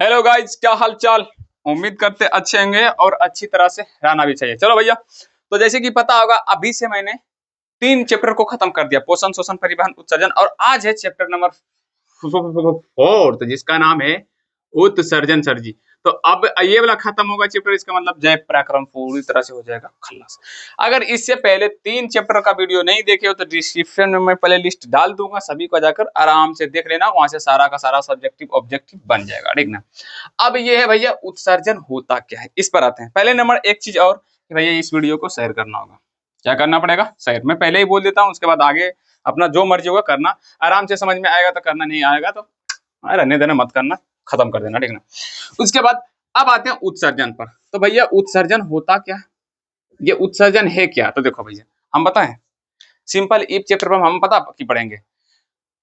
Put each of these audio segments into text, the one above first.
Hello guys, क्या हाल चाल। उम्मीद करते अच्छे होंगे और अच्छी तरह से रहना भी चाहिए। चलो भैया, तो जैसे कि पता होगा अभी से मैंने 3 चैप्टर को खत्म कर दिया, पोषण शोषण परिवहन उत्सर्जन, और आज है चैप्टर नंबर 4 जिसका नाम है उत्सर्जन सर जी। तो अब ये वाला खत्म होगा चैप्टर, इसका मतलब जय पराक्रम पूरी तरह से हो जाएगा खल्लास। अगर इससे पहले 3 चैप्टर का वीडियो नहीं देखे हो तो डिस्क्रिप्शन में मैं प्ले लिस्ट डाल दूंगा, सभी को जाकर आराम से देख लेना, वहां से सारा का सारा सब्जेक्टिव ऑब्जेक्टिव बन जाएगा, ठीक ना। अब ये है भैया उत्सर्जन होता क्या है, इस पर आते हैं। पहले नंबर एक चीज और कि भैया इस वीडियो को शेयर करना होगा। क्या करना पड़ेगा? शेयर। मैं पहले ही बोल देता हूँ, उसके बाद आगे अपना जो मर्जी होगा करना। आराम से समझ में आएगा तो करना, नहीं आएगा तो रहने देना, मत करना, खत्म कर देना, ठीक ना। उसके बाद अब आते हैं उत्सर्जन पर। तो भैया उत्सर्जन होता क्या, ये उत्सर्जन है क्या? तो देखो भैया, हम बताएं सिंपल इफ चैप्टर पर हम पता की पढ़ेंगे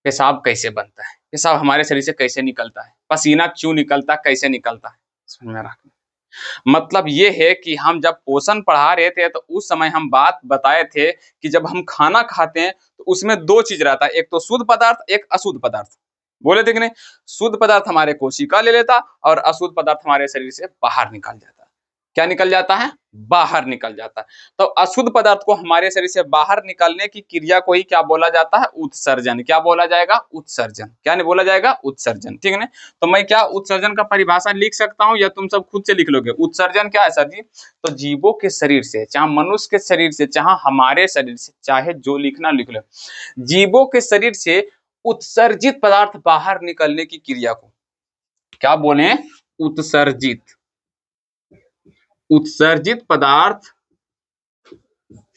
पेशाब कैसे बनता है, पेशाब हमारे शरीर से कैसे निकलता है, पसीना क्यों निकलता है, कैसे निकलता है, समझ में रखना। मतलब ये है कि हम जब पोषण पढ़ा रहे थे तो उस समय हम बात बताए थे कि जब हम खाना खाते हैं तो उसमें 2 चीज रहता है, एक तो शुद्ध पदार्थ, एक अशुद्ध पदार्थ। बोले थे कि नहीं? शुद्ध पदार्थ हमारे कोशिका ले लेता और अशुद्ध पदार्थ हमारे शरीर से बाहर निकल जाता। क्या निकल जाता है? बाहर निकल जाता है। तो अशुद्ध पदार्थ को हमारे शरीर से बाहर निकालने की क्रिया को ही क्या बोला जाता है? उत्सर्जन। क्या बोला जाएगा? उत्सर्जन। क्या नहीं बोला जाएगा? उत्सर्जन, ठीक है ना। तो मैं क्या उत्सर्जन का परिभाषा लिख सकता हूं या तुम सब खुद से लिख लोगे? उत्सर्जन क्या है सर जी? तो जीवों के शरीर से, चाहे मनुष्य के शरीर से, चाहे हमारे शरीर से, चाहे जो लिखना लिख लो, जीवों के शरीर से उत्सर्जित पदार्थ बाहर निकलने की क्रिया को क्या बोले? उत्सर्जित। उत्सर्जित पदार्थ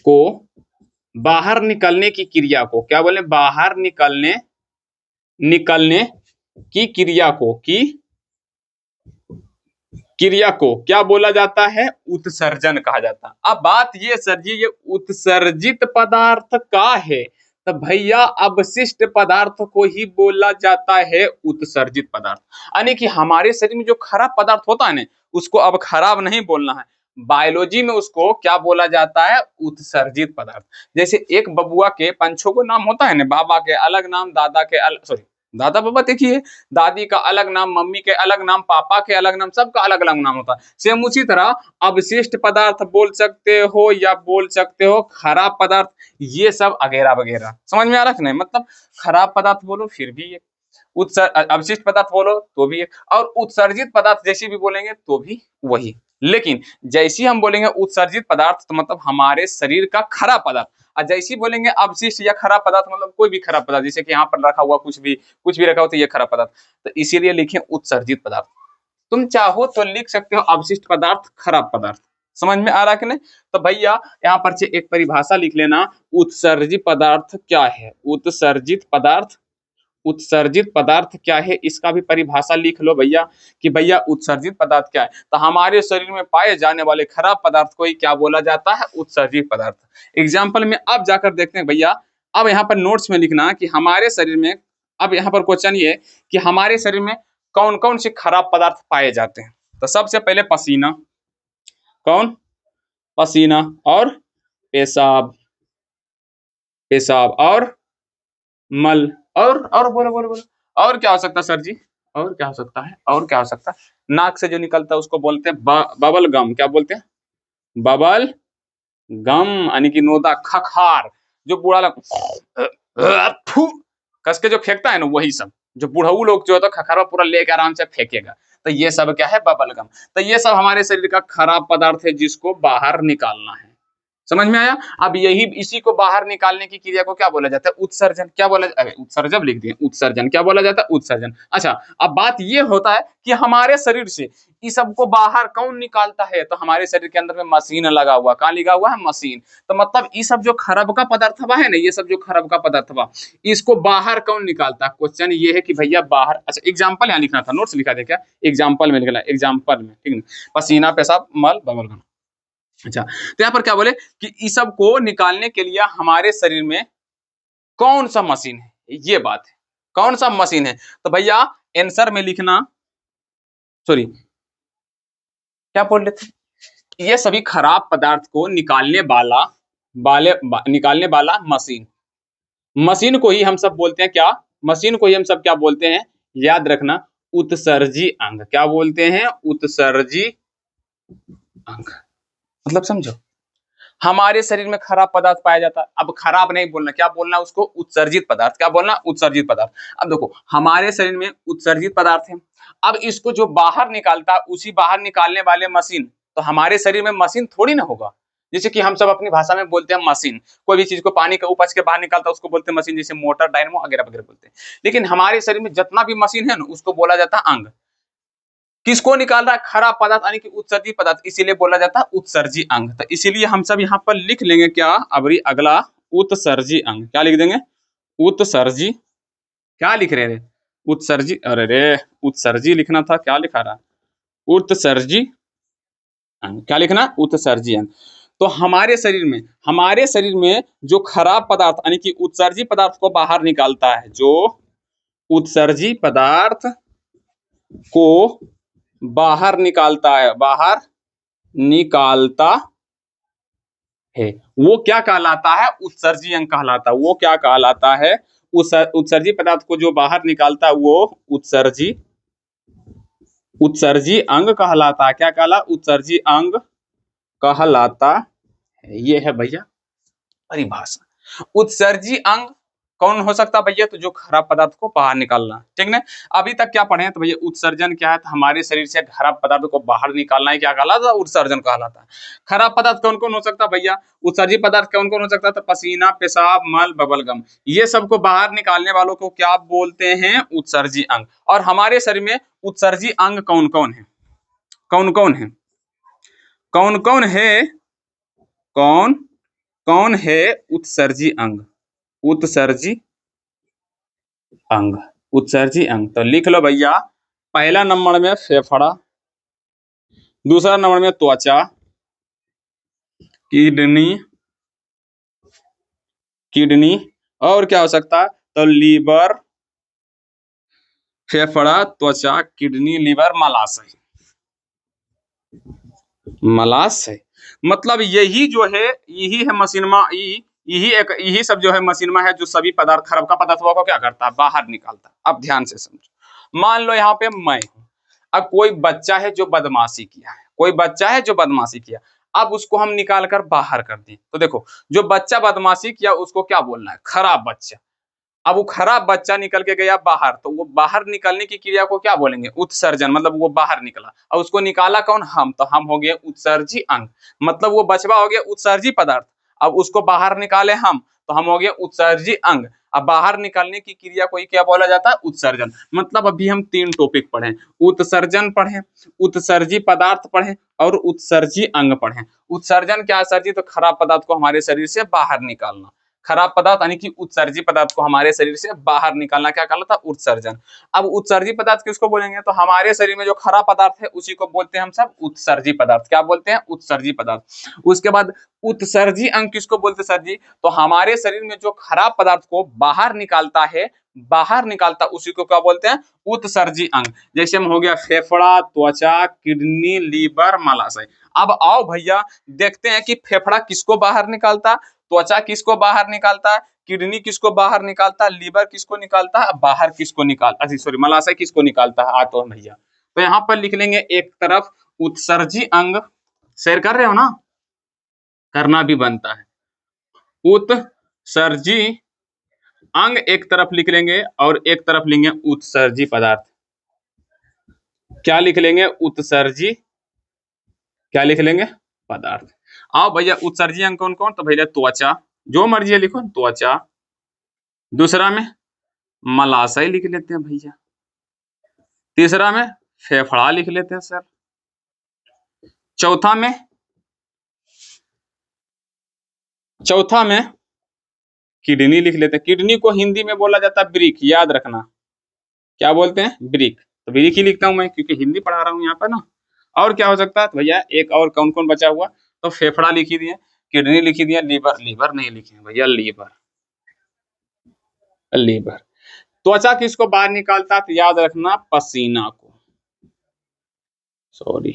को बाहर निकलने की क्रिया को क्या बोले? बाहर निकलने की क्रिया को क्या बोला जाता है? उत्सर्जन कहा जाता है। अब बात ये सर जी, ये उत्सर्जित पदार्थ का है तो भैया अवशिष्ट पदार्थ को ही बोला जाता है उत्सर्जित पदार्थ। यानी कि हमारे शरीर में जो खराब पदार्थ होता है ना, उसको अब खराब नहीं बोलना है, बायोलॉजी में उसको क्या बोला जाता है? उत्सर्जित पदार्थ। जैसे एक बबुआ के पंछों को नाम होता है ना, बाबा के अलग नाम, दादा के सॉरी दादा बाबा देखिए, दादी का अलग नाम, मम्मी के अलग नाम, पापा के अलग नाम, सबका अलग अलग नाम होता है। सेम उसी तरह अवशिष्ट पदार्थ बोल सकते हो या बोल सकते हो खराब पदार्थ, ये सब वगैरह वगैरह। समझ में आ रहा है? नहीं मतलब खराब पदार्थ बोलो फिर भी एक, अवशिष्ट पदार्थ बोलो तो भी एक, और उत्सर्जित पदार्थ जैसे भी बोलेंगे तो भी वही। लेकिन जैसे हम बोलेंगे उत्सर्जित पदार्थ तो मतलब हमारे शरीर का खराब पदार्थ, और जैसे बोलेंगे अवशिष्ट या खराब पदार्थ मतलब कोई भी खराब पदार्थ, जैसे कि यहाँ पर रखा हुआ कुछ भी रखा हो तो ये खराब पदार्थ। तो इसीलिए लिखे उत्सर्जित पदार्थ। तुम चाहो तो लिख सकते हो अवशिष्ट पदार्थ, खराब पदार्थ। समझ में आ रहा कि नहीं? तो भैया यहाँ पर से एक परिभाषा लिख लेना, उत्सर्जित पदार्थ क्या है। उत्सर्जित पदार्थ क्या है, इसका भी परिभाषा लिख लो भैया कि भैया उत्सर्जित पदार्थ क्या है। तो हमारे शरीर में पाए जाने वाले खराब पदार्थ को ही क्या बोला जाता है? उत्सर्जित पदार्थ। एग्जाम्पल में अब जाकर देखते हैं भैया। अब यहाँ पर नोट्स में लिखना कि हमारे शरीर में, अब यहाँ पर क्वेश्चन ये है कि हमारे शरीर में कौन कौन से खराब पदार्थ पाए जाते हैं। तो सबसे पहले पसीना, कौन? पसीना और पेशाब, और मल, और बोलो बोलो बोलो, और क्या हो सकता है सर जी? और क्या हो सकता है? और क्या हो सकता है? नाक से जो निकलता है उसको बोलते हैं बबल गम। क्या बोलते हैं? बबल गम, यानी कि नोदा, खखार, जो बूढ़ा लग कस के जो फेंकता है ना, वही सब जो बुढ़ऊ लोग जो होता है खखार पूरा लेके आराम से फेंकेगा, तो ये सब क्या है? Bubble gum. तो ये सब हमारे शरीर का खराब पदार्थ है जिसको बाहर निकालना है। समझ में आया? अब यही इसी को बाहर निकालने की क्रिया को क्या बोला जाता है? उत्सर्जन। क्या बोला? अरे उत्सर्जन लिख दिए, उत्सर्जन। क्या बोला जाता है? उत्सर्जन। अच्छा, अब बात ये होता है कि हमारे शरीर से इस सब को बाहर कौन निकालता है? तो हमारे शरीर के अंदर में मशीन लगा हुआ। कहाँ लगा हुआ है? मशीन। तो मतलब ये सब जो खराब का पदार्थ है ना, ये सब जो खराब का पदार्थ इसको बाहर कौन निकालता है? क्वेश्चन ये है कि भैया बाहर। अच्छा, एग्जाम्पल यहाँ लिखना था, नोट्स लिखा दे क्या? एग्जाम्पल में लिखना, एग्जाम्पल में, ठीक है। पसीना, पेशाब, मल, बबल गम। अच्छा, तो यहाँ पर क्या बोले कि इस सब को निकालने के लिए हमारे शरीर में कौन सा मशीन है, ये बात है। कौन सा मशीन है? तो भैया आंसर में लिखना, सॉरी क्या बोल रहे थे, ये सभी खराब पदार्थ को निकालने वाला मशीन। मशीन को ही हम सब बोलते हैं क्या? मशीन को ही हम सब क्या बोलते हैं? याद रखना, उत्सर्जी अंग। क्या बोलते हैं? उत्सर्जी अंग। मतलब समझो, हमारे शरीर में खराब पदार्थ पाया जाता है। अब खराब नहीं बोलना, क्या बोलना उसको? उत्सर्जित पदार्थ। क्या बोलना? उत्सर्जित पदार्थ। अब देखो, हमारे शरीर में उत्सर्जित पदार्थ है। अब इसको जो बाहर निकालता है, उसी बाहर निकालने वाले मशीन, तो हमारे शरीर में मशीन थोड़ी ना होगा। जैसे कि हम सब अपनी भाषा में बोलते हैं मशीन, कोई भी चीज को पानी का उपज के बाहर निकालता है उसको बोलते हैं मशीन, जैसे मोटर, डायनमो वगैरह वगैरह बोलते हैं। लेकिन हमारे शरीर में जितना भी मशीन है ना, उसको बोला जाता है अंग। किसको निकाल रहा है? खराब पदार्थ यानी कि उत्सर्जी पदार्थ, इसीलिए बोला जाता है उत्सर्जी अंग। तो इसीलिए हम सब यहाँ पर लिख लेंगे क्या? अबरी अगला उत्सर्जी अंग। क्या लिख देंगे? उत्सर्जी। क्या लिख रहे थे? उत्सर्जी। अरे रे, उत्सर्जी लिखना था, क्या लिखा रहा? उत्सर्जी अंग। क्या लिखना? उत्सर्जी अंग। तो हमारे शरीर में जो खराब पदार्थ यानी कि उत्सर्जी पदार्थ को बाहर निकालता है, जो उत्सर्जी पदार्थ को बाहर निकालता है, बाहर निकालता है, वो क्या कहलाता है? उत्सर्जी अंग कहलाता है। वो क्या कहलाता है? उत्सर्जी पदार्थ को जो बाहर निकालता है वो उत्सर्जी अंग कहलाता है। क्या कहला? उत्सर्जी अंग कहलाता है। ये है भैया परिभाषा। उत्सर्जी अंग कौन हो सकता है भैया? तो जो खराब पदार्थ को बाहर निकालना, ठीक ना। अभी तक क्या पढ़े हैं? तो भैया उत्सर्जन क्या है? तो हमारे शरीर से खराब पदार्थ को बाहर निकालना है, क्या कहलाता है? उत्सर्जन कहलाता है। खराब पदार्थ कौन कौन हो सकता है भैया? उत्सर्जी पदार्थ कौन कौन हो सकता है? तो पसीना, पेशाब, मल, बबलगम, ये सबको बाहर निकालने वालों को क्या बोलते हैं? उत्सर्जी अंग। और हमारे शरीर में उत्सर्जी अंग कौन कौन है? कौन कौन है? कौन कौन है? कौन कौन है उत्सर्जी अंग? उत्सर्जी अंग। उत्सर्जी अंग तो लिख लो भैया। पहला नंबर में फेफड़ा, दूसरा नंबर में त्वचा, किडनी, किडनी, और क्या हो सकता है? तो लीवर, फेफड़ा, त्वचा, किडनी, लीवर, मलाशय। मलाशय मतलब यही जो है, यही है मशीनमा, यही सब जो है मशीनमा है, जो सभी पदार्थ, खराब का पदार्थ को क्या करता है? बाहर निकालता है। अब ध्यान से समझो, मान लो यहाँ पे मैं हूं। अब कोई बच्चा है जो बदमाशी किया है, कोई बच्चा है जो बदमाशी किया, अब उसको हम निकाल कर बाहर कर दें, तो देखो, जो बच्चा बदमाशी किया उसको क्या बोलना है? खराब बच्चा। अब वो खराब बच्चा निकल के गया बाहर, तो वो बाहर निकलने की क्रिया को क्या बोलेंगे? उत्सर्जन। मतलब वो बाहर निकला, और उसको निकाला कौन? हम। तो हम हो गए उत्सर्जी अंग। मतलब वो बचवा हो गया उत्सर्जी पदार्थ, अब उसको बाहर निकाले हम, तो हम हो गए उत्सर्जी अंग। अब बाहर निकालने की क्रिया को ही क्या बोला जाता है? उत्सर्जन। मतलब अभी हम 3 टॉपिक पढ़े, उत्सर्जन पढ़े, उत्सर्जी पदार्थ पढ़े, और उत्सर्जी अंग पढ़े। उत्सर्जन क्या है सर जी? तो खराब पदार्थ को हमारे शरीर से बाहर निकालना। खराब पदार्थ यानी कि उत्सर्जी पदार्थ को हमारे शरीर से बाहर निकालना क्या कहलाता है? उत्सर्जन। अब उत्सर्जी पदार्थ किसको बोलेंगे? तो हमारे शरीर में जो खराब पदार्थ है उसी को बोलते हैं हम सब उत्सर्जी पदार्थ। क्या बोलते हैं? उत्सर्जी पदार्थ। उसके बाद उत्सर्जी अंग किसको बोलते हैं सर जी? तो हमारे शरीर में जो खराब पदार्थ को बाहर निकालता है, बाहर निकालता, उसी को क्या बोलते हैं? उत्सर्जी अंग। जैसे में हो गया फेफड़ा, त्वचा, किडनी, लीवर, मलाशय। अब आओ भैया देखते हैं कि फेफड़ा किसको बाहर निकालता, त्वचा किसको बाहर निकालता है, किडनी किसको बाहर निकालता है, लीवर किसको निकालता है, बाहर किसको निकालता है, सॉरी मलाशय किसको निकालता है? तो भैया तो यहाँ पर लिख लेंगे एक तरफ उत्सर्जी अंग, शेयर कर रहे हो ना, करना भी बनता है। उत्सर्जी अंग एक तरफ लिख लेंगे, और एक तरफ लेंगे उत्सर्जी पदार्थ। क्या लिख लेंगे? उत्सर्जी, क्या लिख लेंगे? पदार्थ। आओ भैया उत्सर्जी अंग कौन कौन? तो भैया त्वचा, जो मर्जी है लिखो, त्वचा। दूसरा में मलाशय लिख लेते हैं भैया। तीसरा में फेफड़ा लिख लेते हैं सर। चौथा में किडनी लिख लेते हैं। किडनी को हिंदी में बोला जाता है ब्रिक, याद रखना। क्या बोलते हैं? ब्रिक। तो ब्रिक ही लिखता हूं मैं, क्योंकि हिंदी पढ़ा रहा हूं यहाँ पर ना। और क्या हो सकता है? तो भैया एक और कौन कौन बचा हुआ? तो फेफड़ा लिख ही दिए, किडनी लिख ही दिया, लीवर नहीं लिखे भैया, लीवर। त्वचा किसको बाहर निकालता? तो याद रखना पसीना को, सॉरी,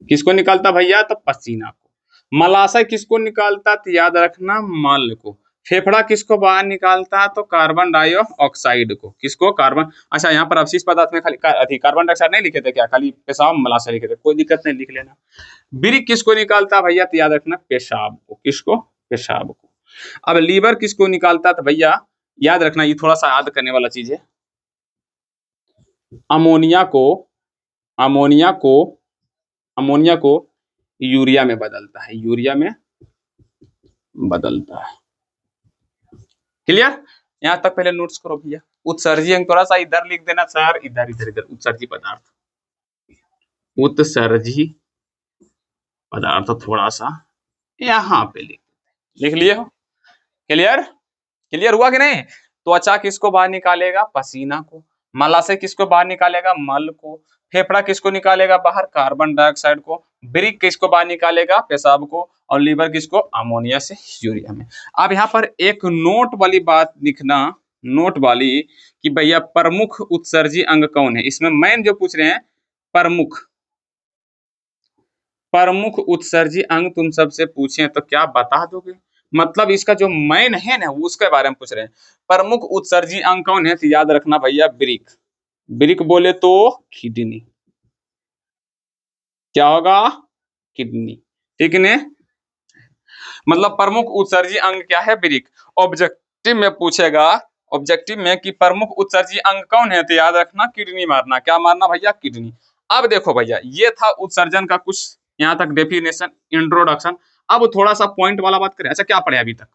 किसको निकालता भैया? तो पसीना को। मलाशय किसको निकालता? तो याद रखना मल को। फेफड़ा किसको बाहर निकालता है? तो कार्बन डाइऑक्साइड को। किसको? कार्बन। अच्छा, यहाँ पर अवशिष्ट पदार्थ में खाली कार्बन डाइऑक्साइड नहीं लिखे थे क्या? खाली पेशाब मलाशय लिखे थे, कोई दिक्कत नहीं, लिख लेना। बिरिक किसको निकालता है भैया? तो याद रखना पेशाब को। किसको? पेशाब को। अब लीवर किसको निकालता था भैया? याद रखना, ये थोड़ा सा याद करने वाला चीज है। अमोनिया को अमोनिया को अमोनिया को यूरिया में बदलता है। यूरिया में बदलता है। क्लियर? यहां तक पहले नोट्स करो भैया। उत्सर्जी अंग थोड़ा सा इधर लिख देना सर, इधर इधर इधर। उत्सर्जी पदार्थ, उत्सर्जी पदार्थ थोड़ा सा यहाँ पे लिख लिए हो। क्लियर? क्लियर हुआ कि नहीं? त्वचा किसको बाहर निकालेगा? पसीना को। मलाशय किसको बाहर निकालेगा? मल को। फेफड़ा किसको निकालेगा बाहर? कार्बन डाइऑक्साइड को। ब्रिक किसको बाहर निकालेगा? पेशाब को। और लीवर किसको? अमोनिया से यूरिया में। अब यहाँ पर एक नोट वाली बात लिखना, नोट वाली, कि भैया प्रमुख उत्सर्जी अंग कौन है? इसमें मैन जो पूछ रहे हैं, प्रमुख उत्सर्जी अंग तुम सबसे पूछे तो क्या बता दोगे? मतलब इसका जो मैन है ना, उसके बारे में पूछ रहे हैं। प्रमुख उत्सर्जी अंग कौन है? तो याद रखना भैया ब्रिक। ब्रिक बोले तो किडनी। क्या होगा? किडनी। ठीक ने? मतलब प्रमुख उत्सर्जी अंग क्या है? ब्रिक। ऑब्जेक्टिव में पूछेगा, ऑब्जेक्टिव में कि प्रमुख उत्सर्जी अंग कौन है? तो याद रखना किडनी मारना। क्या मारना भैया? किडनी। अब देखो भैया, ये था उत्सर्जन का कुछ यहाँ तक डेफिनेशन, इंट्रोडक्शन। अब थोड़ा सा पॉइंट वाला बात करें। अच्छा, क्या पढ़े अभी तक?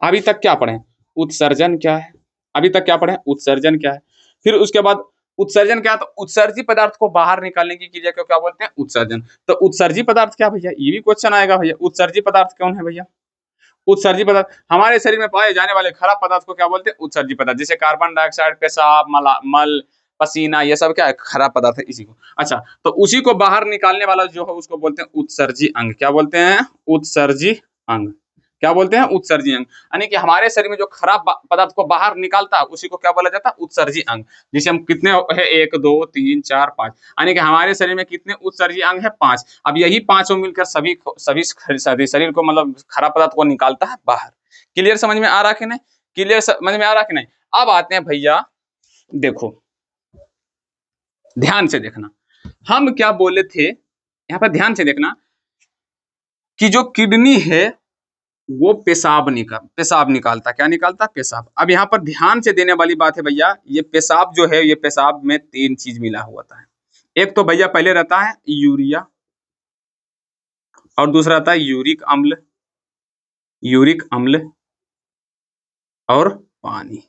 अभी तक क्या पढ़े? उत्सर्जन क्या है? अभी तक क्या पढ़े? उत्सर्जन क्या है। फिर उसके बाद उत्सर्जन क्या है? तो उत्सर्जी पदार्थ को बाहर निकालने की क्रिया को क्या बोलते हैं? उत्सर्जन। तो उत्सर्जी पदार्थ क्या भैया? ये भी क्वेश्चन आएगा भैया। उत्सर्जी पदार्थ कौन है भैया? उत्सर्जी पदार्थ हमारे शरीर में पाए जाने वाले खराब पदार्थ को क्या बोलते हैं? उत्सर्जी पदार्थ। जैसे कार्बन डाइऑक्साइड, पेशाब, मल, पसीना, ये सब क्या है? खराब पदार्थ है, इसी को। अच्छा, तो उसी को बाहर निकालने वाला जो है उसको बोलते हैं उत्सर्जी अंग। क्या बोलते हैं? उत्सर्जी अंग। क्या बोलते हैं? उत्सर्जी अंग। यानी कि हमारे शरीर में जो खराब पदार्थ को बाहर निकालता है उसी को क्या बोला जाता है? उत्सर्जी अंग। जैसे हम कितने है? 1 2 3 4 5, यानी कि हमारे शरीर में कितने उत्सर्जी अंग है? 5। अब यही पांचों मिलकर सभी शरीर को, मतलब खराब पदार्थ को निकालता है बाहर। क्लियर? समझ में आ रहा कि नहीं? क्लियर समझ में आ रहा कि नहीं? अब आते हैं भैया, देखो ध्यान से देखना, हम क्या बोले थे यहाँ पर, ध्यान से देखना कि जो किडनी है वो पेशाब निकालता। क्या निकालता? पेशाब। अब यहाँ पर ध्यान से देने वाली बात है भैया, ये पेशाब जो है, ये पेशाब में 3 चीज मिला हुआ था। एक तो भैया पहले रहता है यूरिया, और दूसरा रहता है यूरिक अम्ल और पानी।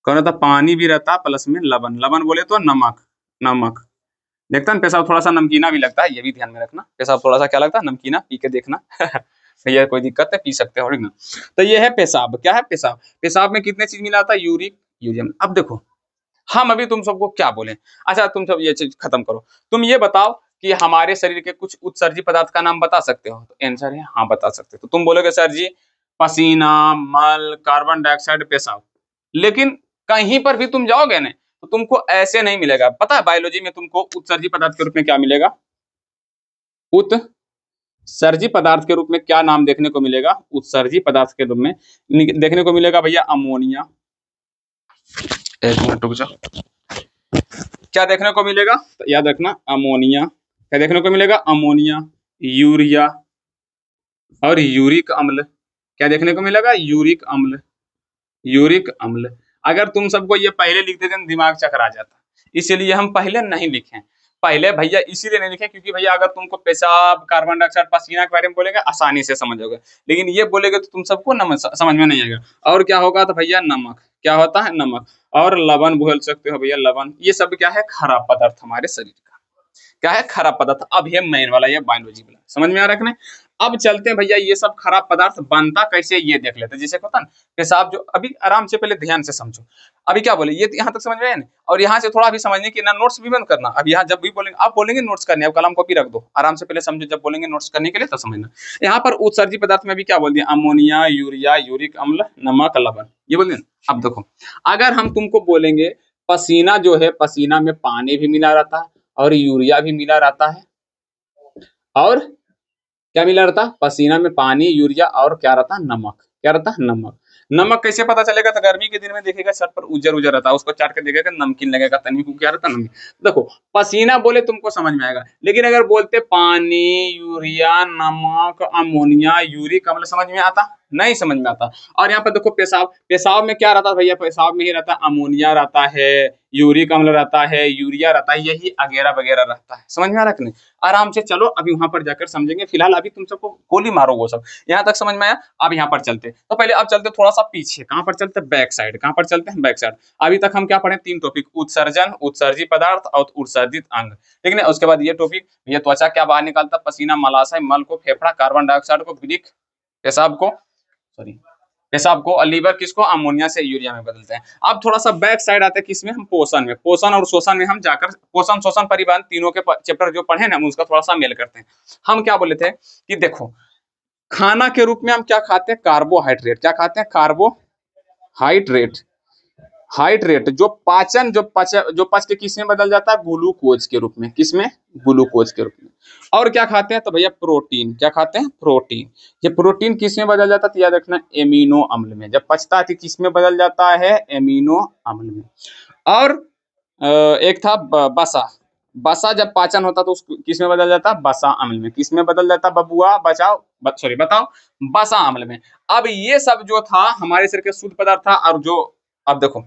कौन रहता? पानी भी रहता, प्लस में लवण बोले तो नमक। देखता ना, पेशाब थोड़ा सा नमकीना भी लगता है, ये भी ध्यान में रखना। पेशाब थोड़ा सा क्या लगता है? नमकीना। पी के देखना। भैया कोई दिक्कत है, पी सकते हो ना। तो ये है पेशाब। क्या है? पेशाब। पेशाब में कितने चीज मिला था? यूरियम। अब देखो, हम अभी तुम सबको क्या बोले? अच्छा, तुम सब ये चीज खत्म करो। तुम ये बताओ कि हमारे शरीर के कुछ उत्सर्जी पदार्थ का नाम बता सकते हो? तो आंसर है हाँ, बता सकते हो। तो तुम बोलोगे सर जी पसीना, मल, कार्बन डाइऑक्साइड, पेशाब। लेकिन कहीं पर भी तुम जाओगे ना, तो तुमको ऐसे नहीं मिलेगा। पता है बायोलॉजी में तुमको उत्सर्जी पदार्थ के रूप में क्या मिलेगा? उत्सर्जी पदार्थ के रूप में क्या नाम देखने को मिलेगा? उत्सर्जी पदार्थ के रूप में देखने को मिलेगा भैया अमोनिया। एक मिनट रुक जाओ। क्या देखने को मिलेगा? तो याद रखना अमोनिया। क्या देखने को मिलेगा? अमोनिया, यूरिया और यूरिक अम्ल। क्या देखने को मिलेगा? यूरिक अम्ल। अगर तुम सबको ये पहले लिख देते दिमाग चकरा जाता, इसीलिए हम पहले नहीं लिखे। पहले भैया इसीलिए नहीं लिखे क्योंकि भैया अगर तुमको पेशाब, कार्बन डाइऑक्साइड, पसीना के बारे में बोलेगा आसानी से समझ जाओगे, लेकिन ये बोलेगे तो तुम सबको समझ में नहीं आएगा। और क्या होगा? तो भैया नमक। क्या होता है? नमक। और लवण बोल सकते हो भैया, लवण। ये सब क्या है? खराब पदार्थ हमारे शरीर का। क्या है? खराब पदार्थ। अब ये मेन वाला, ये बायोलॉजी वाला, समझ में आ रहा है कि नहीं? अब चलते हैं भैया, ये सब खराब पदार्थ बनता कैसे ये देख लेते हैं। जैसे होता ना पेशाब, जो अभी आराम से पहले ध्यान से समझो। अभी क्या बोले, ये यहाँ तक समझ में आया ना? और यहाँ से थोड़ा भी समझने की ना, नोट्स भी बंद करना। अब यहाँ जब भी बोलेंगे, आप बोलेंगे नोट्स करने, अब कलम कॉपी रख दो, आराम से पहले समझो। जब बोलेंगे नोट्स करने के लिए तो समझना। यहाँ पर उत्सर्जी पदार्थ में भी क्या बोल दिया? अमोनिया, यूरिया, यूरिक अम्ल, नमक, लवण, ये बोल दिया। अब देखो, अगर हम तुमको बोलेंगे पसीना जो है, पसीना में पानी भी मिला रहता है और यूरिया भी मिला रहता है, और क्या मिला रहता? पसीना में पानी, यूरिया और क्या रहता? नमक। क्या रहता है, नमक। नमक कैसे पता चलेगा, तो गर्मी के दिन में देखिएगा सर पर उजर उजर रहता है, उसको चाट के देखिएगा नमकीन लगेगा, तनी को क्या रहता है, नमकीन। देखो पसीना बोले तुमको समझ में आएगा, लेकिन अगर बोलते पानी, यूरिया, नमक, अमोनिया, यूरिक अम्ल, समझ में आता, नहीं समझ में आता। और यहाँ पर देखो पेशाब, पेशाब में क्या रहता है भैया, पेशाब में ही रहता है अमोनिया रहता है, यूरिक अम्ल रहता है, यूरिया रहता है, यही वगैरह वगैरह रहता है। समझ में आ रहा है कि नहीं? आराम से चलो अभी वहां पर जाकर समझेंगे, फिलहाल अभी तुम सबको गोली मारो वो सब। यहाँ तक समझ में आया? अब यहाँ पर चलते, तो पहले अब चलते थोड़ा सा पीछे, कहाँ पर चलते, बैक साइड। कहाँ पर चलते हैं, बैक साइड। अभी तक हम क्या पढ़े, 3 टॉपिक, उत्सर्जन, उत्सर्जी पदार्थ और उत्सर्जित अंग, ठीक है। उसके बाद ये टॉपिक, ये त्वचा क्या बाहर निकालता, पसीना, मलाशय, मल को, फेफड़ा, कार्बन डाइऑक्साइड को, ब्रिक, पेशाब को, सॉरी पेशाब को, और लीवर किसको, अमोनिया से यूरिया में बदलते हैं। अब थोड़ा सा बैक साइड आते हैं, किसमें, हम पोषण में। पोषण और शोषण में हम जाकर पोषण, शोषण, परिवहन तीनों के चैप्टर जो पढ़े ना, हम उसका थोड़ा सा मेल करते हैं। हम क्या बोले थे कि देखो खाना के रूप में हम क्या खाते हैं, कार्बोहाइड्रेट। क्या खाते हैं, कार्बोहाइड्रेट। हाइड्रेट जो पाचन, जो पच के किस में बदल जाता है, ग्लूकोज के रूप में। किस में, ग्लूकोज के रूप में। और क्या खाते हैं, तो भैया प्रोटीन। क्या खाते हैं, प्रोटीन। ये प्रोटीन किस में बदल जाता है, तो याद रखना एमिनो अम्ल में। जब पचता है तो किस में बदल जाता है, एमिनो अम्ल में। और एक था बसा। बसा जब पाचन होता तो किस में बदल जाता, बसा अम्ल में। किस में बदल जाता, बबुआ बचाओ, सॉरी बताओ, बसा अम्ल में। अब ये सब जो था हमारे शरीर के शुद्ध पदार्थ था। और जो अब देखो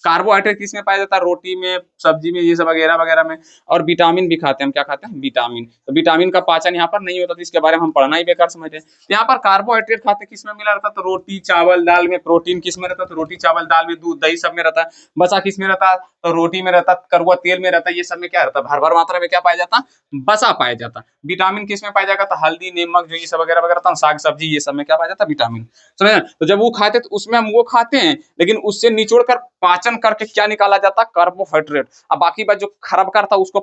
कार्बोहाइड्रेट किस में पाया जाता है, रोटी में, सब्जी में, ये सब वगैरह वगैरह में। और विटामिन भी खाते हैं हम। क्या खाते हैं, विटामिन। तो विटामिन का पाचन यहाँ पर नहीं होता, तो इसके बारे में हम पढ़ना ही बेकार समझते हैं। तो यहाँ पर कार्बोहाइड्रेट खाते किस में मिला रहता, तो रोटी, चावल, दाल में। प्रोटीन किस में रहता, तो रोटी, चावल, दाल में, दूध, दही सब में रहता है। बसा किस में रहता, तो रोटी में रहता, कड़वा तेल में रहता है। ये सब में क्या रहता है, भर भर मात्रा में क्या पाया जाता, बसा पाया जाता। विटामिन किस में पाया जाएगा, तो हल्दी, नमक, जो ये सब वगैरह वगैरह था, साग सब्जी, ये सब में क्या पाया जाता, विटामिन। समझ। तो जब वो खाते तो उसमें हम वो खाते हैं, लेकिन उससे निचोड़ कर पाचन करके क्या निकाला जाता, कार्बोहाइड्रेट। अब बाकी बात जो खराब करता उसको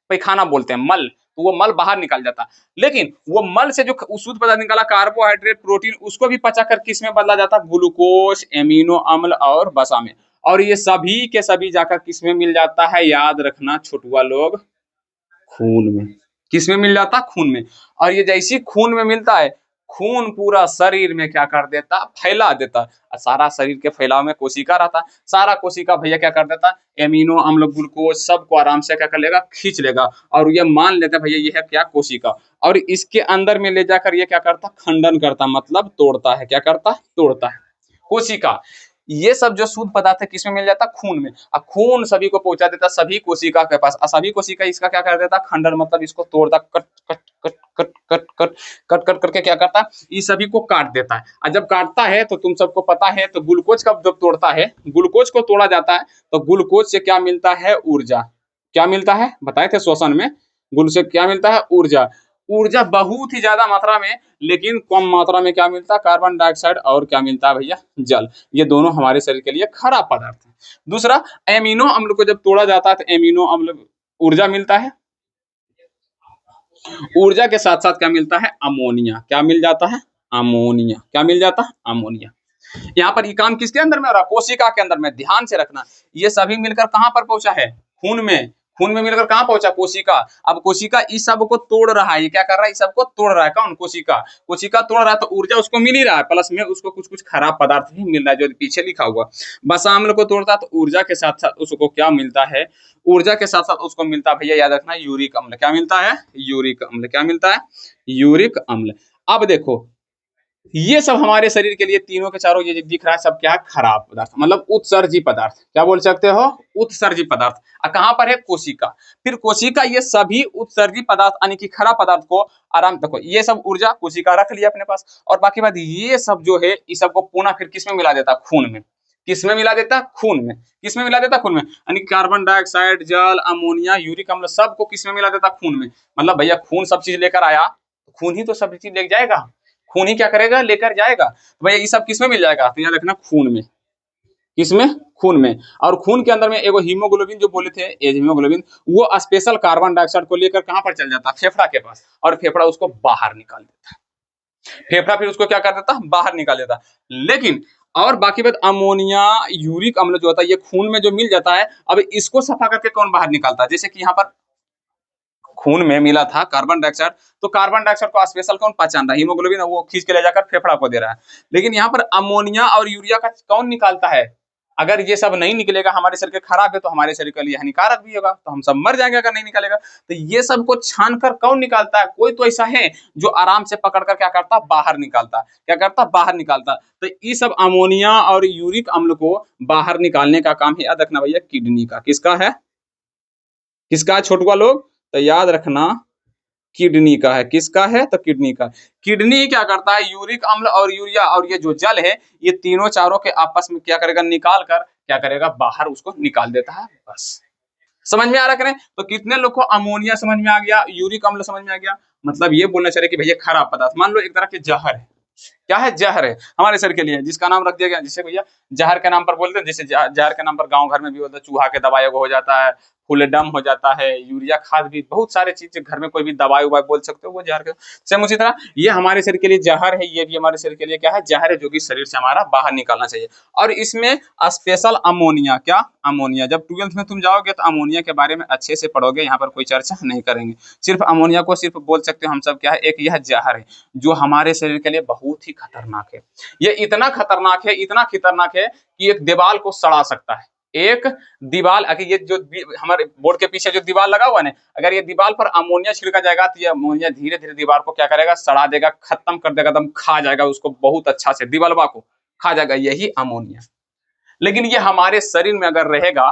पैखाना बोलते हैं, मल। तो वो मल बाहर निकल जाता। लेकिन वो मल से जो शुद्ध पदार्थ निकाला, कार्बोहाइड्रेट, प्रोटीन, उसको भी पचाकर किस में बदला जाता, ग्लूकोज, एमिनो अम्ल और वसा में। और ये सभी के सभी जाकर किस में मिल जाता है, याद रखना छोटुआ लोग, खून में। किस में मिल जाता, खून में। और ये जैसी खून में मिलता है, खून पूरा शरीर में क्या कर देता, फैला देता। और सारा शरीर के फैलाव में कोशिका रहता। सारा कोशिका भैया क्या कर देता, एमिनो अम्ल, ग्लूकोज सबको आराम से क्या कर लेगा, खींच लेगा। और ये मान लेते भैया ये है क्या, कोशिका। और इसके अंदर में ले जाकर ये क्या करता, खंडन करता, मतलब तोड़ता है। क्या करता, तोड़ता है कोशिका। ये सब जो शुद्ध पदार्थ है किसमें मिल जाता, खून में। अब खून सभी को पहुंचा देता, सभी कोशिका के पास। सभी कोशिका इसका क्या कर देता, खंडन, मतलब इसको तोड़ता, cut cut cut cut cut cut cut cut करके क्या करता, इस सभी को काट देता है। और जब काटता है तो तुम सबको पता है, तो ग्लूकोज का जब तोड़ता है, ग्लूकोज को तोड़ा जाता है, तो ग्लूकोज से क्या मिलता है, ऊर्जा। क्या मिलता है, बताए थे श्वसन में, ग्लूकोज से क्या मिलता है, ऊर्जा। ऊर्जा बहुत ही ज्यादा मात्रा में, लेकिन कम मात्रा में क्या मिलता है, कार्बन डाइऑक्साइड, और क्या मिलता है भैया, जल। ये दोनों हमारे शरीर के लिए खराब पदार्थ है। दूसरा, एमिनो अम्ल को जब तोड़ा जाता है तो एमिनो अम्ल, ऊर्जा मिलता है। ऊर्जा के साथ साथ क्या मिलता है, अमोनिया। क्या मिल जाता है, अमोनिया। क्या मिल जाता है, अमोनिया। यहाँ पर ये काम किसके अंदर में हो रहा, कोशिका के अंदर में। ध्यान से रखना, ये सभी मिलकर कहां पर पहुंचा है, खून में। खून में मिलकर कहां पहुंचा, कोशिका। अब कोशिका इस सब को तोड़ रहा है, ये क्या कर रहा है, इस सब को तोड़ रहा है। कौन, कोशिका। कोशिका तोड़ रहा है तो ऊर्जा उसको मिल ही रहा है, प्लस में उसको कुछ कुछ खराब पदार्थ भी मिल रहा है, जो पीछे लिखा हुआ। वसा अम्ल को तोड़ता है तो ऊर्जा के साथ साथ उसको क्या मिलता है, ऊर्जा के साथ साथ उसको मिलता है भैया, याद रखना, यूरिक अम्ल। क्या मिलता है, यूरिक अम्ल। क्या मिलता है, यूरिक अम्ल। अब देखो ये सब हमारे शरीर के लिए तीनों के चारों ये दिख रहा है सब क्या है, खराब पदार्थ, मतलब उत्सर्जी पदार्थ। क्या बोल सकते हो, उत्सर्जी पदार्थ। कहां पर है, कोशिका। फिर कोशिका ये सभी उत्सर्जी पदार्थ यानी कि खराब पदार्थ को आराम, देखो ये सब ऊर्जा कोशिका रख लिया अपने पास, और बाकी बात ये सब जो है इस सबको पुनः फिर किसमें मिला देता, खून में। किसमें मिला देता, खून में। किसमें मिला देता, खून में। यानी कार्बन डाइऑक्साइड, जल, अमोनिया, यूरिक अम्ल सबको किसमें मिला देता, खून में। मतलब भैया खून सब चीज लेकर आया, खून ही तो सब चीज ले जाएगा, खून ही क्या करेगा, लेकर जाएगा। तो भैया ये सब किसमें मिल जाएगा, तो याद रखना, खून में। किसमें, खून में। और खून के अंदर में एगो हीमोग्लोबिन जो बोले थे, हीमोग्लोबिन, वो स्पेशल कार्बन डाइऑक्साइड को लेकर कहां पर चल जाता, फेफड़ा के पास। और फेफड़ा उसको बाहर निकाल देता है। फेफड़ा फिर उसको क्या कर देता, बाहर निकाल देता। लेकिन और बाकी बात, अमोनिया, यूरिक अम्ल जो होता है ये खून में जो मिल जाता है, अब इसको सफा करके कौन बाहर निकालता है, जैसे कि यहाँ पर खून में मिला था कार्बन डाइऑक्साइड, तो कार्बन डाइऑक्साइड को स्पेशल कौन पहचान रहा है, हीमोग्लोबिन वो खींच के ले जाकर फेफड़ा को दे रहा है। लेकिन यहाँ पर अमोनिया और यूरिया का कौन निकालता है? अगर ये सब नहीं निकलेगा, हमारे शरीर के खराब है, तो हमारे शरीर के लिए हानिकारक भी होगा, तो हम सब मर जाएंगे अगर नहीं निकालेगा। तो ये सब को छान कर कौन निकालता है? कोई तो ऐसा है जो आराम से पकड़ कर क्या करता, बाहर निकालता, क्या करता, बाहर निकालता। तो ये सब अमोनिया और यूरिक अम्ल को बाहर निकालने का काम है, याद रखना भैया, किडनी का। किसका है? किसका है छोटुआ लोग? तो याद रखना किडनी का है। किसका है? तो किडनी का। किडनी क्या करता है, यूरिक अम्ल और यूरिया और ये जो जल है, ये तीनों चारों के आपस में क्या करेगा, निकाल कर क्या करेगा, बाहर उसको निकाल देता है। बस समझ में आ रहा है? तो कितने लोग को अमोनिया समझ में आ गया, यूरिक अम्ल समझ में आ गया? मतलब ये बोलना चाहिए कि भैया खराब पदार्थ, मान लो एक तरह के जहर है। क्या है? जहर है हमारे शरीर के लिए, जिसका नाम रख दिया गया, जिसे भैया जहर के नाम पर बोलते हैं। जैसे जहर के नाम पर गांव घर में भी होता है, चूहा के दवाई हो जाता है, फुलेडम हो जाता है, यूरिया खाद भी, बहुत सारे चीज घर में कोई भी दवाई उवाई बोल सकते हो, वो जहर के सेम उसी तरह ये हमारे शरीर के लिए जहर है। ये भी हमारे शरीर के लिए क्या है, जहर है, जो कि शरीर से हमारा बाहर निकालना चाहिए। और इसमें स्पेशल अमोनिया, क्या अमोनिया, जब 12th में तुम जाओगे तो अमोनिया के बारे में अच्छे से पढ़ोगे, यहाँ पर कोई चर्चा नहीं करेंगे। सिर्फ अमोनिया को सिर्फ बोल सकते हो हम सब क्या है, एक यह जहर है जो हमारे शरीर के लिए बहुत ही खतरनाक है। ये इतना खतरनाक है, इतना खतरनाक है कि एक दीवार को सड़ा सकता है। एक दीवार, अगर ये जो हमारे बोर्ड के पीछे जो दीवार लगा हुआ है, अगर ये दीवार पर अमोनिया छिड़का जाएगा तो ये अमोनिया धीरे धीरे दीवार को क्या करेगा, सड़ा देगा, खत्म कर देगा, एकदम खा जाएगा उसको, बहुत अच्छा से दीवार को खा जाएगा, यही अमोनिया। लेकिन ये हमारे शरीर में अगर रहेगा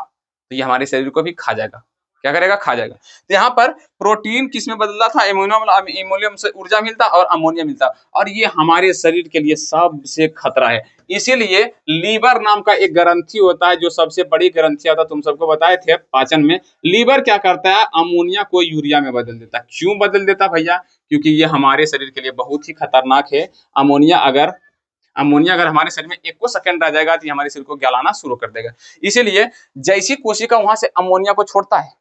तो ये हमारे शरीर को भी खा जाएगा। क्या करेगा? खा जाएगा। तो यहाँ पर प्रोटीन किसमें बदला था, एमोनियम से ऊर्जा मिलता और अमोनिया मिलता, और ये हमारे शरीर के लिए सबसे खतरा है। इसीलिए लीवर नाम का एक ग्रंथि होता है, जो सबसे बड़ी ग्रंथि होता है, तुम सबको बताए थे पाचन में। लीवर क्या करता है, अमोनिया को यूरिया में बदल देता है। क्यों बदल देता भैया? क्योंकि ये हमारे शरीर के लिए बहुत ही खतरनाक है। अमोनिया अगर हमारे शरीर में एक सेकंड रह जाएगा तो हमारे शरीर को गलाना शुरू कर देगा। इसीलिए जैसी कोशिका वहां से अमोनिया को छोड़ता है,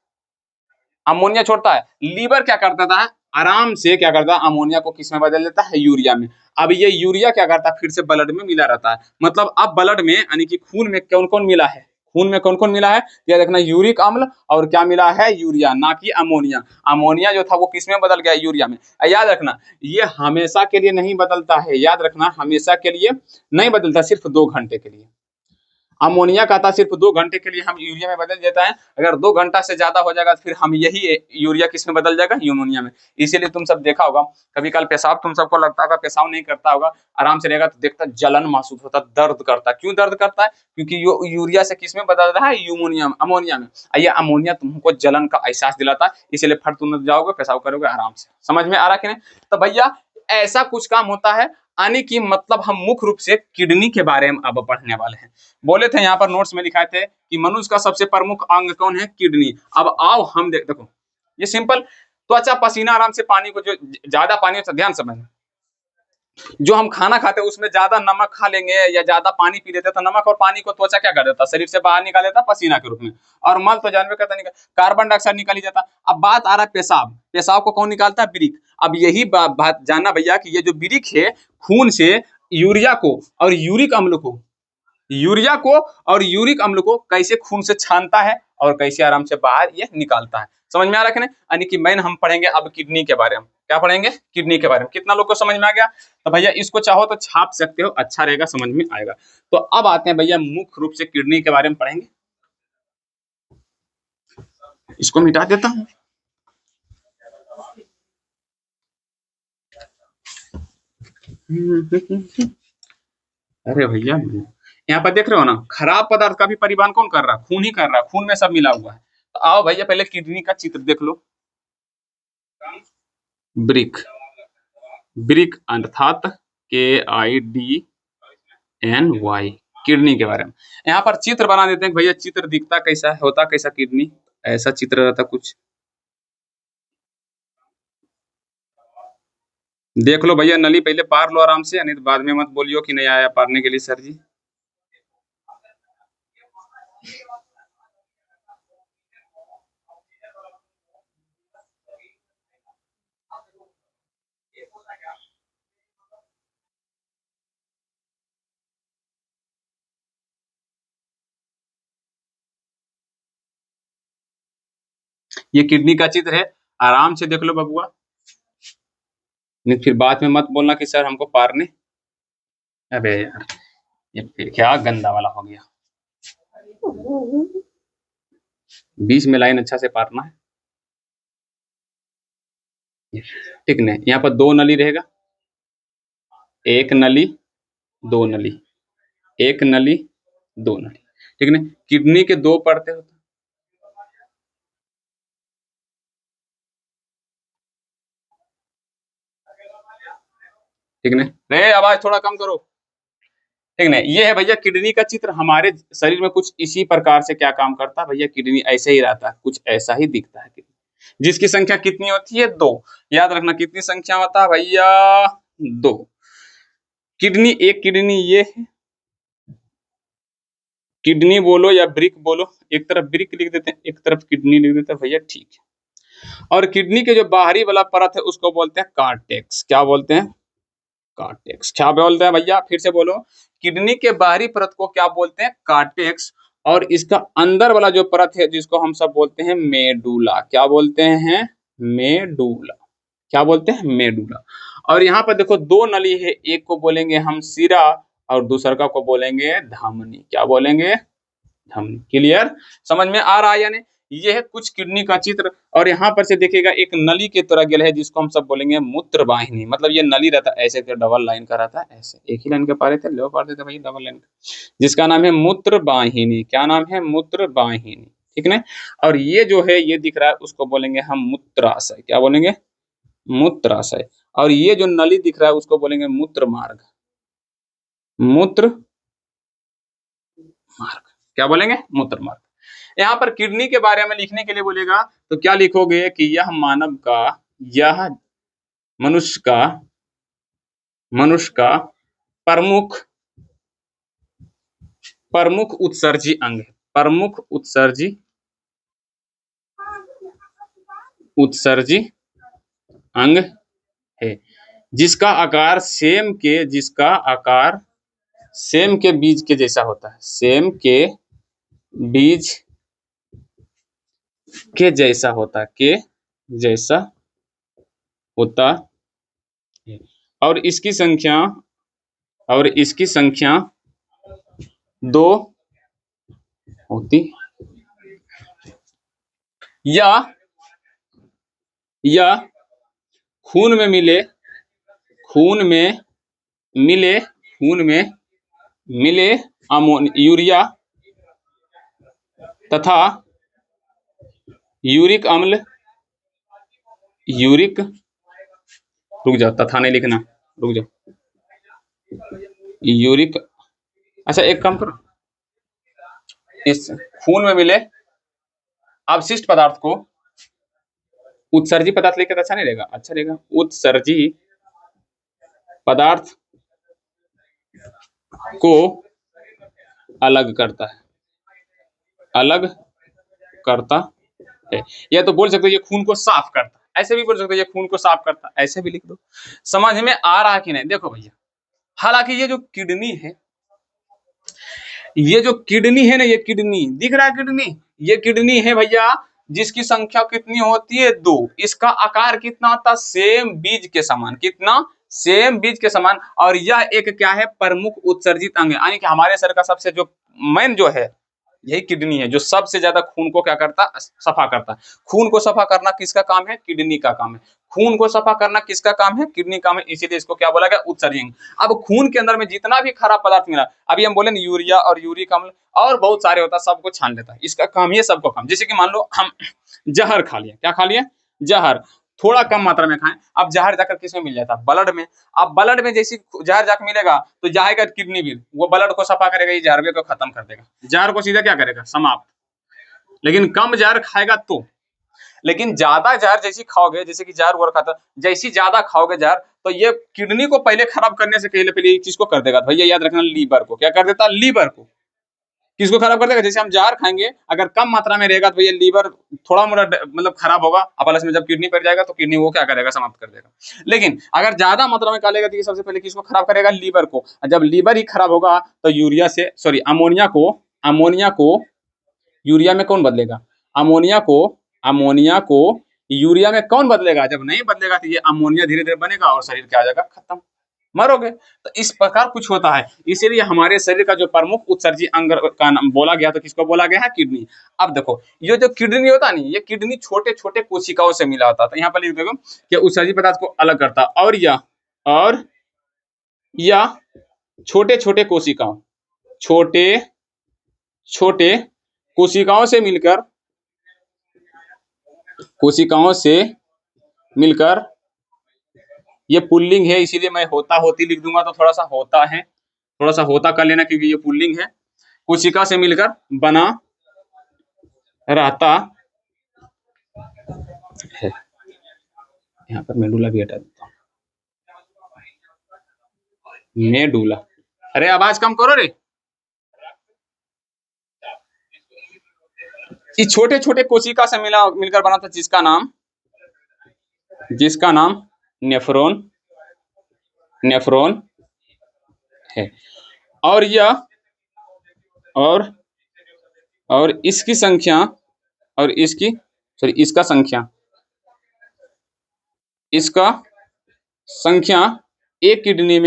अमोनिया छोड़ता है, लीवर क्या करता था, आराम से क्या करता है, अमोनिया को किस में बदल देता है, यूरिया में। अब ये यूरिया क्या करता है, फिर से ब्लड में मिला रहता है। मतलब अब ब्लड में यानी कि खून में कौन कौन मिला है, खून में कौन कौन मिला है, यह देखना, यूरिक अम्ल और क्या मिला है, यूरिया, ना कि अमोनिया। अमोनिया जो था वो किस में बदल गया, यूरिया में। याद रखना ये हमेशा के लिए नहीं बदलता है, याद रखना हमेशा के लिए नहीं बदलता, सिर्फ 2 घंटे के लिए। अमोनिया का था सिर्फ 2 घंटे के लिए हम यूरिया में बदल देता है। अगर 2 घंटा से ज्यादा हो जाएगा तो फिर हम यही यूरिया किस में बदल जाएगा, यूमोनिया में। इसीलिए तुम सब देखा होगा, कभी कल पेशाब तुम सबको लगता होगा, पेशाब नहीं करता होगा, आराम से रहेगा तो देखता जलन महसूस होता, दर्द करता। क्यों दर्द करता है? क्योंकि यूरिया से किस में बदल रहा है, यूमोनिया, अमोनिया में। ये अमोनिया तुमको जलन का एहसास दिलाता है, इसलिए फट तुम जाओगे पेशाब करोगे आराम से। समझ में आ रहा कि नहीं? तो भैया ऐसा कुछ काम होता है, यानी कि मतलब हम मुख्य रूप से किडनी के बारे में अब पढ़ने वाले हैं। बोले थे यहाँ पर नोट्स में लिखाए थे कि मनुष्य का सबसे प्रमुख अंग कौन है, किडनी। अब आओ हम देखो, ये सिंपल, त्वचा, पसीना, आराम से पानी को, जो ज्यादा पानी होता है, ध्यान समझना, जो हम खाना खाते हैं उसमें ज्यादा नमक खा लेंगे या ज्यादा पानी पी लेते हैं, तो नमक और पानी को त्वचा क्या कर देता है, शरीर से बाहर निकाल देता है पसीना के रूप में। और मल तो जानवे करता निकाल, कार्बन डाइऑक्साइड निकाल ही जाता। अब बात आ रहा है पेशाब, पेशाब को कौन निकालता है, बिरिक। अब यही बात जानना भैया कि ये जो बिरिक है, खून से यूरिया को और यूरिक अम्ल को, यूरिया को और यूरिक अम्ल को कैसे खून से छानता है और कैसे आराम से बाहर ये निकालता है। समझ में आ रहा है कि नहीं? यानी कि मेन हम पढ़ेंगे अब किडनी के बारे में। क्या पढ़ेंगे? किडनी के बारे में। कितना लोग को समझ में आ गया? तो भैया इसको चाहो तो छाप सकते हो, अच्छा रहेगा, समझ में आएगा। तो अब आते हैं भैया मुख्य रूप से किडनी के बारे में पढ़ेंगे। इसको मिटा देता हूँ। अरे भैया यहाँ पर देख रहे हो ना, खराब पदार्थ का भी परिवहन कौन कर रहा है, खून ही कर रहा है, खून में सब मिला हुआ है। तो आओ भैया पहले किडनी का चित्र देख लो। ब्रिक, ब्रिक अर्थात KIDNY, किडनी के बारे में। यहाँ पर चित्र बना देते हैं भैया, चित्र दिखता कैसा है, होता कैसा किडनी, ऐसा चित्र रहता कुछ। देख लो भैया, नली पहले पार लो आराम से, नहीं तो बाद में मत बोलियो कि नहीं आया पारने के लिए सर जी। ये किडनी का चित्र है। आराम से देख लो बबुआ, नहीं फिर बाद में मत बोलना कि सर हमको पार नहीं। अबे यार ये फिर क्या गंदा वाला हो गया। 20 में लाइन अच्छा से पारना है, ठीक नहीं। यहाँ पर 2 नली रहेगा, 1 नली 2 नली, 1 नली 2 नली, ठीक नहीं। किडनी के 2 परतें होते हैं, ठीक नहीं। रे आवाज थोड़ा कम करो, ठीक नहीं। ये है भैया किडनी का चित्र। हमारे शरीर में कुछ इसी प्रकार से क्या काम करता है भैया, किडनी ऐसे ही रहता है, कुछ ऐसा ही दिखता है किडनी, जिसकी संख्या कितनी होती है 2। याद रखना कितनी संख्या होता है भैया 2। किडनी, एक किडनी ये है, किडनी बोलो या ब्रिक बोलो, एक तरफ ब्रिक लिख देते हैं, एक तरफ किडनी लिख देते हैं भैया, ठीक है। और किडनी के जो बाहरी वाला परत है उसको बोलते हैं कार्टेक्स। क्या बोलते हैं? कार्टेक्स। क्या बोलते हैं भैया, फिर से बोलो। किडनी के बाहरी परत को क्या बोलते हैं? कार्टेक्स। और इसका अंदर वाला जो परत है जिसको हम सब बोलते हैं मेडुला। क्या बोलते हैं? मेडुला। क्या बोलते हैं? मेडुला। और यहाँ पर देखो 2 नली है, एक को बोलेंगे हम सिरा और दूसरा को बोलेंगे धमनी। क्या बोलेंगे? धमनी। क्लियर? समझ में आ रहा है या नहीं? ये है कुछ किडनी का चित्र। और यहाँ पर से देखिएगा एक नली के तरह गेल है जिसको हम सब बोलेंगे मूत्र वाहिनी। मतलब ये नली रहता है ऐसे, डबल लाइन का रहता है ऐसे, एक ही लाइन के पारे थे, लो पार देते भाई डबल लाइन का, जिसका नाम है मूत्र वाहिनी। क्या नाम है? मूत्र वाहिनी, ठीक ना। और ये जो है ये दिख रहा है उसको बोलेंगे हम मूत्राशय। क्या बोलेंगे? मूत्राशय। और ये जो नली दिख रहा है उसको बोलेंगे मूत्र मार्ग। मूत्र मार्ग। क्या बोलेंगे? मूत्र मार्ग। यहाँ पर किडनी के बारे में लिखने के लिए बोलेगा तो क्या लिखोगे कि यह मानव का, यह मनुष्य का प्रमुख उत्सर्जी अंग है। प्रमुख उत्सर्जी अंग है, जिसका आकार सेम के बीज के जैसा होता है। सेम के बीज के जैसा होता है, के जैसा होता है। और इसकी संख्या 2 होती। या खून में मिले यूरिया तथा यूरिक अम्ल, रुक जाओ, तथा नहीं लिखना, रुक जाओ। यूरिक, अच्छा एक काम करो, इस खून में मिले अवशिष्ट पदार्थ को उत्सर्जी पदार्थ लेकर अच्छा नहीं रहेगा? अच्छा रहेगा। उत्सर्जी पदार्थ को अलग करता है। या तो बोल सकते हो ये खून को साफ करता है, ऐसे भी बोल सकते हो ये खून को साफ करता है, ऐसे भी लिख दो। समझ में आ रहा कि नहीं? देखो भैया, हालांकि ये जो किडनी है ना, ये किडनी दिख रहा है, ये किडनी है भैया, जिसकी संख्या कितनी होती है 2। इसका आकार कितना होता है? सेम बीज के समान। कितना? सेम बीज के समान। और यह एक क्या है? प्रमुख उत्सर्जित अंग है, यानी कि हमारे शरीर का सबसे जो मेन जो है यही किडनी है, जो सबसे ज्यादा खून को क्या करता? सफा करता। खून को सफा करना किसका काम है? किडनी का काम है। खून को सफा करना किसका काम है? किडनी काम है। इसीलिए इसको क्या बोला गया? उत्सर्जी अंग। अब खून के अंदर में जितना भी खराब पदार्थ मिला, अभी हम बोले ना यूरिया और यूरिक अम्ल और बहुत सारे होता है, सबको छान लेता है। इसका काम ही है, सबको काम। जैसे कि मान लो हम जहर खा लिए, क्या खा लिए? जहर। थोड़ा कम मात्रा में खाएं, अब जहर जाकर किसमें मिल जाता है? ब्लड में। अब ब्लड में जैसी जहर जाकर मिलेगा तो जाएगा किडनी भी, वो ब्लड को सफा करेगा, ये जहर को खत्म कर देगा, जहर को सीधा क्या करेगा? समाप्त। लेकिन कम जहर खाएगा तो, लेकिन ज्यादा जहर जैसी खाओगे, जैसे कि जहर वो खाता, जैसी ज्यादा खाओगे जहर तो ये किडनी को पहले खराब करने से पहले चीज को कर देगा। भैया याद रखना, लीवर को क्या कर देता? लीवर को। किसको खराब कर देगा? जैसे हम जहर खाएंगे, अगर कम मात्रा में रहेगा तो ये लीवर थोड़ा मोड़ा मतलब खराब होगा, प्लस में जब किडनी पर जाएगा तो किडनी वो क्या करेगा? समाप्त कर देगा। लेकिन अगर ज्यादा मात्रा में खा लेगा तो ये सबसे पहले किसको खराब करेगा? लीवर को। जब लीवर ही खराब होगा तो अमोनिया को यूरिया में कौन बदलेगा? अमोनिया को यूरिया में कौन बदलेगा? जब नहीं बदलेगा तो ये अमोनिया धीरे धीरे बनेगा और शरीर क्या आ जाएगा? खत्म, मरोगे। तो इस प्रकार कुछ होता है, इसीलिए हमारे शरीर का जो प्रमुख उत्सर्जी अंग का नाम बोला गया, तो किसको बोला गया है? किडनी। अब देखो ये जो किडनी होता है, नहीं ये किडनी छोटे छोटे कोशिकाओं से मिला होता है। तो यहाँ पर लिख देखो कि उत्सर्जी पदार्थ को अलग करता है, और या छोटे छोटे कोशिकाओं, छोटे छोटे कोशिकाओं से मिलकर ये पुल्लिंग है, इसीलिए मैं होता होती लिख दूंगा, तो थोड़ा सा होता है, थोड़ा सा होता कर लेना, क्योंकि ये पुल्लिंग है। कोशिका से मिलकर बना रहता है। यहाँ पर मेडुला भी हटा देता हूँ, मेडुला। अरे आवाज कम करो रे। इस छोटे छोटे कोशिका से मिलकर बना था, जिसका नाम नेफ्रॉन है। और यह और इसकी संख्या इसका संख्या एक किडनी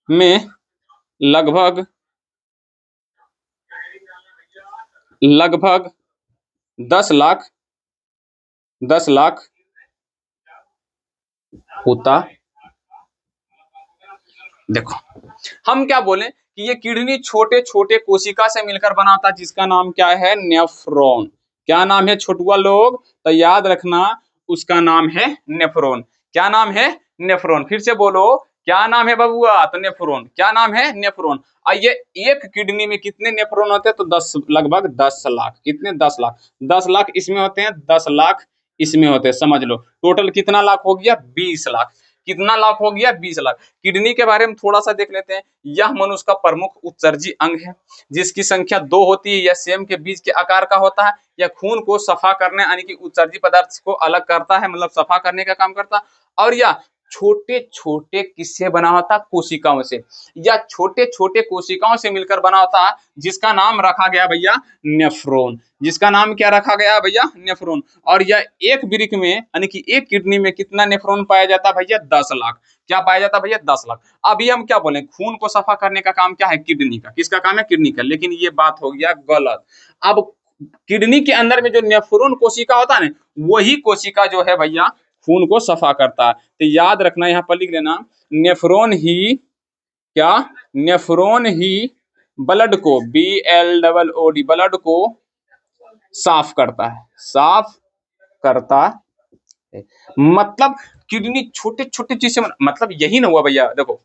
में लगभग 10 लाख होता। देखो हम क्या बोले कि ये किडनी छोटे छोटे कोशिका से मिलकर बना था, जिसका नाम क्या है? नेफ्रॉन। क्या नाम है छोटुआ लोग? तो याद रखना, उसका नाम है नेफ्रॉन। क्या नाम है? नेफ्रॉन। फिर से बोलो, क्या नाम है बबुआ? तो नेफ्रॉन। क्या नाम है? नेफ्रॉन। और ये एक किडनी में कितने नेफ्रॉन होते हैं? तो लगभग 10 लाख। कितने? 10 लाख। 10 लाख इसमें होते हैं, 10 लाख इसमें होते हैं, समझ लो। टोटल कितना लाख हो गया? 20 लाख। कितना लाख हो गया? 20 लाख। किडनी के बारे में थोड़ा सा देख लेते हैं। यह मनुष्य का प्रमुख उत्सर्जी अंग है, जिसकी संख्या 2 होती है। यह सेम के बीज के आकार का होता है। यह खून को सफा करने यानी कि उत्सर्जी पदार्थ को अलग करता है, मतलब सफा करने का काम करता है। और यह छोटे छोटे किससे बना होता? कोशिकाओं से। या छोटे छोटे कोशिकाओं से मिलकर बना होता, जिसका नाम रखा गया भैया नेफ्रॉन। जिसका नाम क्या रखा गया भैया? नेफ्रॉन। और यह एक वृक्क में यानी कि एक किडनी में कितना नेफ्रॉन पाया जाता भैया? 10 लाख। क्या पाया जाता भैया? 10 लाख। अभी हम क्या बोले? खून को सफा करने का काम क्या है? किडनी का। किसका काम है? किडनी का। लेकिन ये बात हो गया गलत। अब किडनी के अंदर में जो नेफ्रॉन कोशिका होता है ना, वही कोशिका जो है भैया खून को सफा करता है। तो याद रखना, यहाँ पर लिख लेना, नेफ्रॉन ही ब्लड को, BLOOD, ब्लड को साफ करता है। मतलब किडनी छोटे छोटे चीज से, मतलब यही ना हुआ भैया। देखो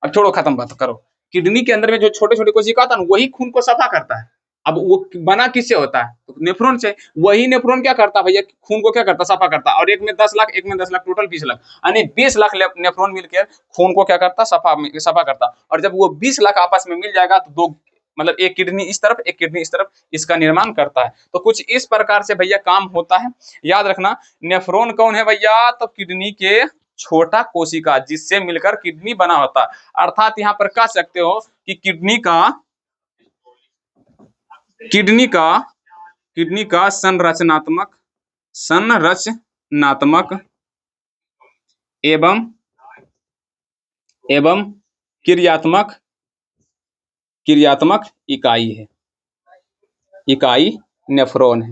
अब छोड़ो, खत्म बात करो। किडनी के अंदर में जो छोटे छोटे कोशिका होता है, वही खून को सफा करता है। अब वो बना किससे होता है? तो नेफ्रॉन से। वही नेफ्रॉन क्या करता है भैया? खून को क्या करता? सफा करता है। और एक में 10 लाख, एक में 10 लाख, टोटल 20 लाख, यानी 20 लाख नेफ्रॉन मिलकर खून को क्या करता? सफा करता। और जब वो 20 लाख आपस में मिल जाएगा, तो दो, मतलब एक किडनी इस तरफ, एक किडनी इस तरफ, इसका निर्माण करता है। तो कुछ इस प्रकार से भैया काम होता है। याद रखना, नेफ्रॉन कौन है भैया? तो किडनी के छोटा कोशिका, जिससे मिलकर किडनी बना होता है। अर्थात यहाँ पर कह सकते हो कि किडनी का संरचनात्मक एवं क्रियात्मक इकाई नेफ्रॉन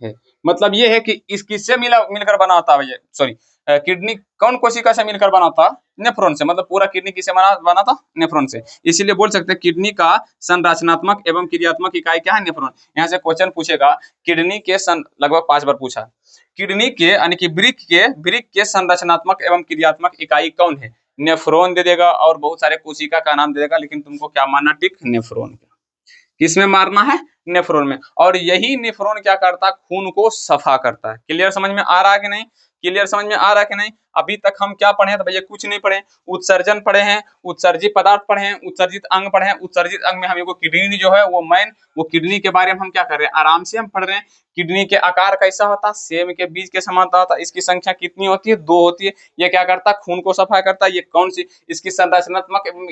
है। मतलब ये है कि इस किससे मिलकर बना होता है? सॉरी, किडनी कौन कोशिका से मिलकर बना था? नेफ्रॉन से। मतलब पूरा किडनी किससे बना था? नेफ्रॉन से। इसीलिए बोल सकते हैं किडनी का संरचनात्मक एवं क्रियात्मक इकाई क्या है? नेफ्रॉन। यहाँ से क्वेश्चन पूछेगा, किडनी के लगभग 5 बार पूछा, किडनी के यानी कि वृक्क के संरचनात्मक एवं क्रियात्मक इकाई कौन है? नेफ्रॉन दे देगा और बहुत सारे कोशिका का नाम दे देगा, लेकिन तुमको क्या मानना? टिक नेफ्रॉन। किसमें मारना है? नेफ्रॉन में। और यही नेफ्रॉन क्या करता है? खून को सफा करता है। क्लियर समझ में आ रहा है कि नहीं? क्लियर समझ में आ रहा है कि नहीं? अभी तक हम क्या पढ़े हैं? तो भैया कुछ नहीं पढ़े। उत्सर्जन पढ़े हैं, उत्सर्जित पदार्थ पढ़े हैं, उत्सर्जित अंग पढ़े हैं। उत्सर्जित अंग में हमें किडनी जो है वो किडनी के बारे में हम क्या कर रहे हैं? आराम से हम पढ़ रहे हैं किडनी के आकार कैसा होता है, सेम के बीज के समान होता है। इसकी संख्या कितनी होती है, 2 होती है। ये क्या करता है, खून को सफा करता है। ये कौन सी, इसकी संरचनात्मक एवं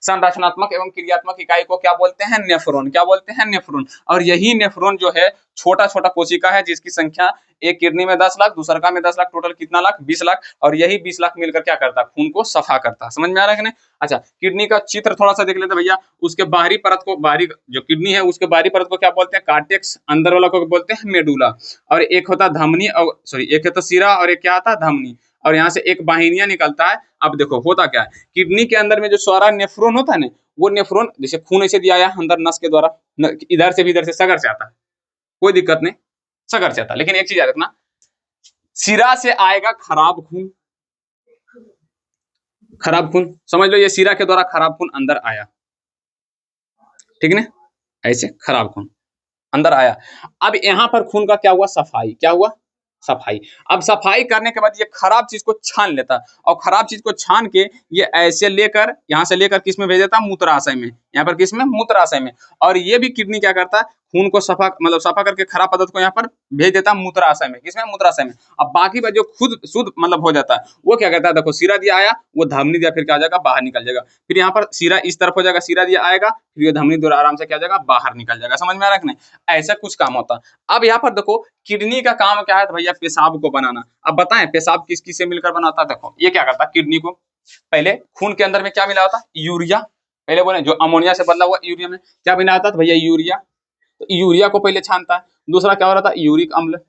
संरचनात्मक एवं क्रियात्मक इकाई को क्या बोलते हैं, नेफ्रॉन। क्या बोलते हैं, नेफ्रॉन। और यही नेफ्रॉन जो है छोटा छोटा कोशिका है, जिसकी संख्या एक किडनी में 10 लाख, दूसरा में 10 लाख, टोटल कितना लाख, 20 लाख। और यही 20 लाख मिलकर क्या करता है, खून को सफा करता है। समझ में आ रहा है कि नहीं। अच्छा, किडनी का चित्र थोड़ा सा देख लेते भैया। उसके बाहरी परत को, बाहरी जो किडनी है उसके बाहरी परत को क्या बोलते हैं, कार्टेक्स। अंदर वाला को बोलते हैं मेडुला। और एक होता है धमनी, और सॉरी एक है तो सिरा, और एक क्या आता है, धमनी। और यहाँ से एक वाहिनियां निकलता है। अब देखो होता क्या है, किडनी के अंदर में जो सारा नेफ्रॉन होता है ना, वो नेफ्रॉन जैसे खून ऐसे दिया है अंदर नस के द्वारा, इधर से भी इधर से सगर से आता है, कोई दिक्कत नहीं, सगर से आता है। लेकिन एक चीज याद रखना, सिरा से आएगा खराब खून। खराब खून समझ लो, ये सिरा के द्वारा खराब खून अंदर आया, ठीक है ना, ऐसे खराब खून अंदर आया। अब यहां पर खून का क्या हुआ, सफाई। क्या हुआ, सफाई। अब सफाई करने के बाद ये खराब चीज को छान लेता, और खराब चीज को छान के ये ऐसे लेकर, यहां से लेकर किस में भेज देता, मूत्राशय में। यहाँ पर किस में, मूत्राशय में। और ये भी किडनी क्या करता है, खून को सफा, मतलब सफा करके खराब पदार्थ को यहाँ पर भेज देता मूत्राशय में। किसमें, मूत्राशय में। अब बाकी जो खुद शुद्ध मतलब हो जाता है, वो क्या कहता है, देखो सिरा दिया आया, वो धमनी दिया, फिर क्या हो जाएगा, बाहर निकल जाएगा। फिर यहाँ पर सिरा इस तरफ हो जाएगा, सिरा दिया आएगा, फिर ये धमनी द्वारा आराम से क्या हो जाएगा, बाहर निकल जाएगा। समझ में आ रहा है कि नहीं। ऐसा कुछ काम होता है। अब यहाँ पर देखो, किडनी का काम क्या है भैया, पेशाब को बनाना। अब बताएं पेशाब किस किस से मिलकर बनाता है। देखो ये क्या करता है, किडनी को पहले खून के अंदर में क्या मिला होता है, यूरिया। पहले बोले जो अमोनिया से बदला हुआ यूरिया में क्या मिला होता है भैया, यूरिया। तो यूरिया को पहले छानता है। दूसरा क्या हो रहा था, यूरिक अम्ल।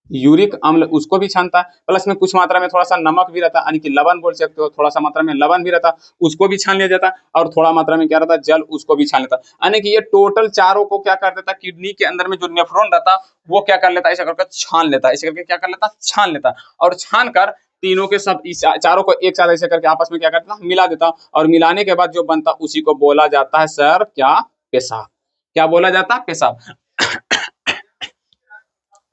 यूरिक अम्ल उसको भी छानता है, प्लस में कुछ मात्रा में थोड़ा सा नमक भी रहता है, यानी कि लवण बोल सकते हो, थोड़ा सा मात्रा में लवण भी रहता, उसको भी छान लिया जाता। और थोड़ा मात्रा में क्या रहता, जल, उसको भी छान लेता। यानी कि ये टोटल चारों को क्या कर देता, किडनी के अंदर में जो नेफ्रॉन रहता वो क्या कर लेता, ऐसा करके छान लेता, ऐसे करके क्या कर लेता, छान लेता। और छान कर तीनों के सब चारों को एक साथ ऐसे करके आपस में क्या करता, मिला देता। और मिलाने के बाद जो बनता उसी को बोला जाता है सर क्या, पेशाब। क्या बोला जाता है, पेशाब।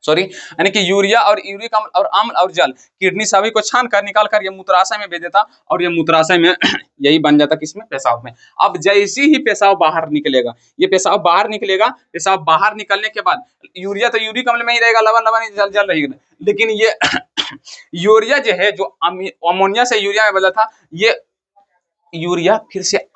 सॉरी, यानी कि यूरिया और यूरिक अम्ल और अम्ल और जल, किडनी सभी को छान कर निकाल कर ये मूत्राशय में भेज देता, और ये मूत्राशय में यही बन जाता किसमें, पेशाब में। अब जैसे ही पेशाब बाहर निकलेगा, ये पेशाब बाहर निकलेगा, पेशाब बाहर निकलने के बाद यूरिया तो यूरिक अम्ल में ही रहेगा, लवण लवण जल जल रहेगा। लेकिन ये यूरिया जो है, जो अमोनिया से यूरिया में बदला था, ये यूरिया फिर से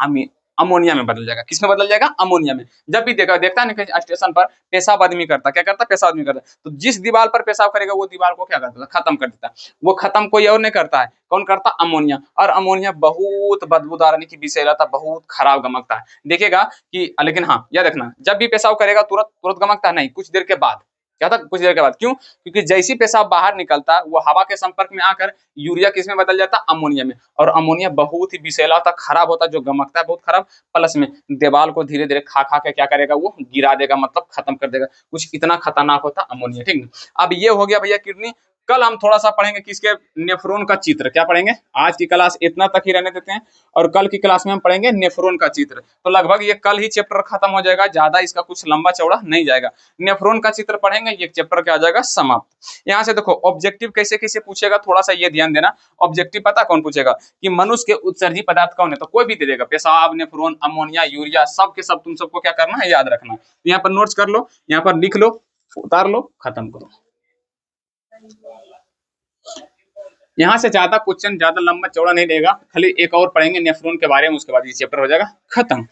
अमोनिया में बदल जाएगा। किसमें बदल जाएगा, अमोनिया में। जब भी देखता है ना स्टेशन पर पेशाब आदमी करता, क्या करता, पेशाब आदमी करता, तो जिस दीवार पर पेशाब करेगा वो दीवार को क्या करता है, खत्म कर देता। वो खत्म कोई और नहीं करता है, कौन करता, अमोनिया। और अमोनिया बहुत बदबूदार, यानी कि विषैला था, बहुत खराब गमकता है। देखिएगा कि, लेकिन हाँ याद रखना, जब भी पेशाब करेगा तुरंत तुरंत गमकता है नहीं, कुछ देर के बाद। क्या था, कुछ देर के बाद। क्यों, क्योंकि जैसी पेशाब बाहर निकलता है वो हवा के संपर्क में आकर यूरिया किसमें बदल जाता, अमोनिया में। और अमोनिया बहुत ही विषैला होता, खराब होता, जो गमकता है बहुत खराब। प्लस में दीवार को धीरे धीरे खा खा के क्या करेगा, वो गिरा देगा, मतलब खत्म कर देगा। कुछ इतना खतरनाक होता अमोनिया, ठीक है। अब ये हो गया भैया किडनी। कल हम थोड़ा सा पढ़ेंगे किसके, नेफ्रॉन का चित्र। क्या पढ़ेंगे, आज की क्लास इतना तक ही रहने देते हैं, और कल की क्लास में हम पढ़ेंगे नेफ्रॉन का चित्र। तो लगभग ये कल ही चैप्टर खत्म हो जाएगा, ज्यादा इसका कुछ लंबा चौड़ा नहीं जाएगा। नेफ्रॉन का चित्र पढ़ेंगे, ये चैप्टर क्या आ जाएगा, समाप्त। यहाँ से देखो ऑब्जेक्टिव कैसे कैसे पूछेगा, थोड़ा सा ये ध्यान देना। ऑब्जेक्टिव पता कौन पूछेगा, कि मनुष्य के उत्सर्जी पदार्थ कौन है, तो कोई भी दे देगा, पेशाब, नेफ्रॉन, अमोनिया, यूरिया, सब के सब तुम सबको क्या करना है, याद रखना। यहाँ पर नोट्स कर लो, यहाँ पर लिख लो, उतार लो, खत्म करो। यहाँ से ज्यादा क्वेश्चन ज्यादा लंबा चौड़ा नहीं देगा, खाली एक और पढ़ेंगे नेफ्रॉन के बारे में, उसके बाद ये चैप्टर हो जाएगा खत्म।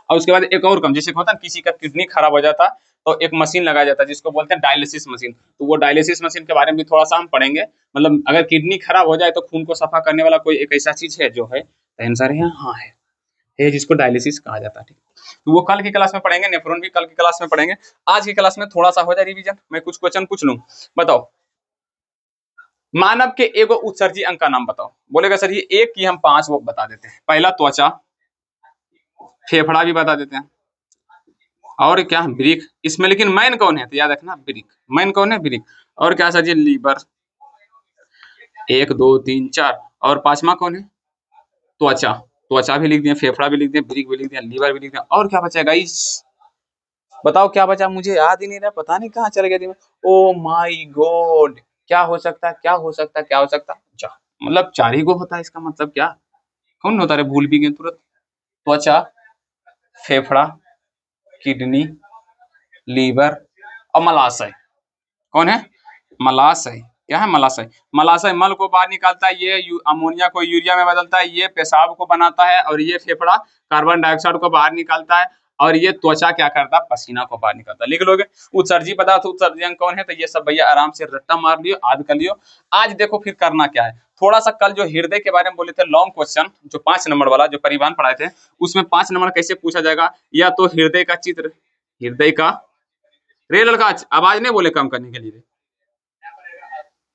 और उसके बाद एक और कम, जैसे होता है किसी का किडनी खराब हो जाता तो एक मशीन लगाया जाता है जिसको बोलते हैं डायलिसिस मशीन। तो वो डायलिसिस मशीन के बारे में भी थोड़ा सा हम पढ़ेंगे। मतलब अगर किडनी खराब हो जाए तो खून को सफा करने वाला कोई एक ऐसा चीज है जो है, तो आंसर है हाँ है जिसको डायलिसिस कहा जाता है। ठीक, तो वो कल की क्लास में पढ़ेंगे, नेफ्रॉन भी कल की क्लास में पढ़ेंगे। आज की क्लास में थोड़ा सा हो जाए रिवीजन, मैं कुछ क्वेश्चन पूछ लूं। बताओ, मानव के एगो उत्सर्जी अंग का नाम बताओ। बोलेगा सर ये एक की हम 5 वो बता देते हैं। पहला त्वचा, फेफड़ा भी बता देते हैं, और क्या, ब्रिक। इसमें लेकिन मैन कौन है, तो याद रखना ब्रिक, मैन कौन है, ब्रिक। और क्या सर जी, लीवर, 1 2 3 4। और 5वां कौन है, त्वचा। त्वचा भी लिख दिए, फेफड़ा भी लिख दिए, ब्रिक भी लिख दिया, लीवर भी लिख दिया। और क्या बचा गाइस, बताओ क्या बचा, मुझे याद ही नहीं रहा, पता नहीं कहाँ चल गया दिमाग। ओ माय गॉड, क्या हो सकता है, क्या हो सकता है, क्या हो सकता है, मतलब 4 ही गो होता है, इसका मतलब क्या, कौन होता है, भूल भी गए तुरंत। त्वचा, फेफड़ा, किडनी, लीवर और मलाशय कौन है? मलाशय। क्या है? मलाशय। मलाशय मल को बाहर निकालता है, ये अमोनिया को यूरिया में बदलता है, ये पेशाब को बनाता है, और ये फेफड़ा कार्बन डाइऑक्साइड को बाहर निकालता है, और ये त्वचा क्या करता है? पसीना को बाहर निकालता है। लिख लोगे। उत्सर्जी पदार्थ, उत्सर्जी अंग कौन है? तो ये सब भैया आराम से रट्टा मार लियो, याद कर लियो। आज देखो फिर करना क्या है, थोड़ा सा कल जो हृदय के बारे में बोले थे लॉन्ग क्वेश्चन, जो 5 नंबर वाला जो परिवहन पढ़ाए थे, उसमें 5 नंबर कैसे पूछा जाएगा? या तो हृदय का चित्र, हृदय का, रे लड़का आवाज नहीं बोले कम करने के लिए,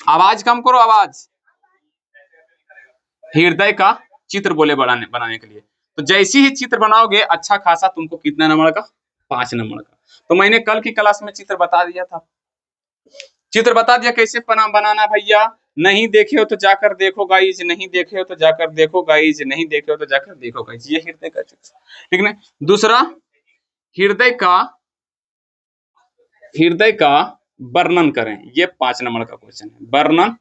आवाज कम करो, आवाज। हृदय का चित्र बोले बनाने के लिए। तो जैसे ही चित्र बनाओगे अच्छा खासा तुमको कितना नंबर का? 5 नंबर का। तो मैंने कल की क्लास में चित्र बता दिया था, चित्र बता दिया कैसे बनाना भैया। नहीं देखे हो तो जाकर देखो गाइज, नहीं देखे हो तो जाकर देखो गाइज, नहीं देखे हो तो जाकर देखो गाइज। ये हृदय का चित्र, ठीक है। दूसरा, हृदय का वर्णन करें। ये 5 नंबर का क्वेश्चन है, वर्णन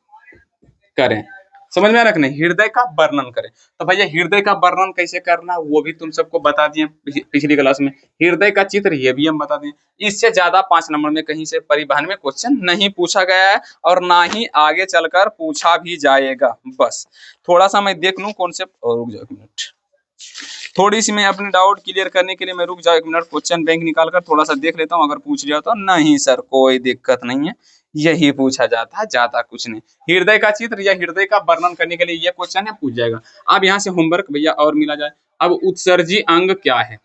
करें। समझ में आ रहा कि नहीं? हृदय का वर्णन करें। तो भैया हृदय का वर्णन कैसे करना वो भी तुम सबको बता दिए पिछली क्लास में। हृदय का चित्र ये भी हम बता दिए। इससे ज्यादा 5 नंबर में कहीं से परिवहन में क्वेश्चन नहीं पूछा गया है, और ना ही आगे चलकर पूछा भी जाएगा। बस थोड़ा सा मैं देख लूं कॉन्सेप्ट, और रुक जाओ एक मिनट, थोड़ी सी मैं अपने डाउट क्लियर करने के लिए मैं रुक जाओ एक मिनट, क्वेश्चन बैंक निकाल कर थोड़ा सा देख लेता हूँ। अगर पूछ लिया तो नहीं सर कोई दिक्कत नहीं है, यही पूछा जाता है, ज्यादा कुछ नहीं। हृदय का चित्र या हृदय का वर्णन करने के लिए ये क्वेश्चन है, पूछ जाएगा। अब यहाँ से होमवर्क भैया और मिला जाए। अब उत्सर्जी अंग क्या है?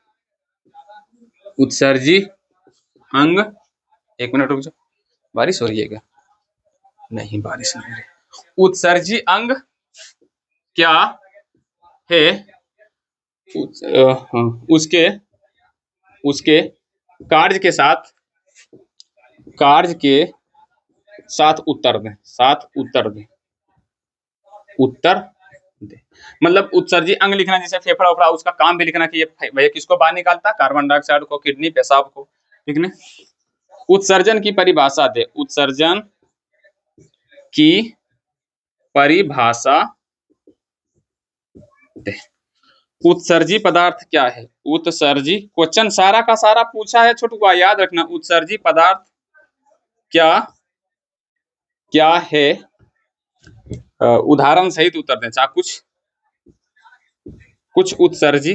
उत्सर्जी अंग, एक मिनट रुक जाओ, बारिश हो रही है क्या? नहीं बारिश नहीं हो रही। उत्सर्जी अंग क्या है? उसके कार्य के साथ उत्तर दें, उत्तर दे। मतलब उत्सर्जी अंग लिखना, जैसे फेफड़ा उफड़ा, उसका काम भी लिखना कि ये भैया किसको बाहर निकालता है? कार्बन डाइऑक्साइड को, किडनी, पेशाब को, ठीक है। उत्सर्जन की परिभाषा दे, उत्सर्जन की परिभाषा दे। उत्सर्जी पदार्थ क्या है? उत्सर्जी, क्वेश्चन सारा का सारा पूछा है छोटुआ, याद रखना। उत्सर्जी पदार्थ क्या है? उदाहरण सहित उत्तर दें, चाहे कुछ उत्सर्जी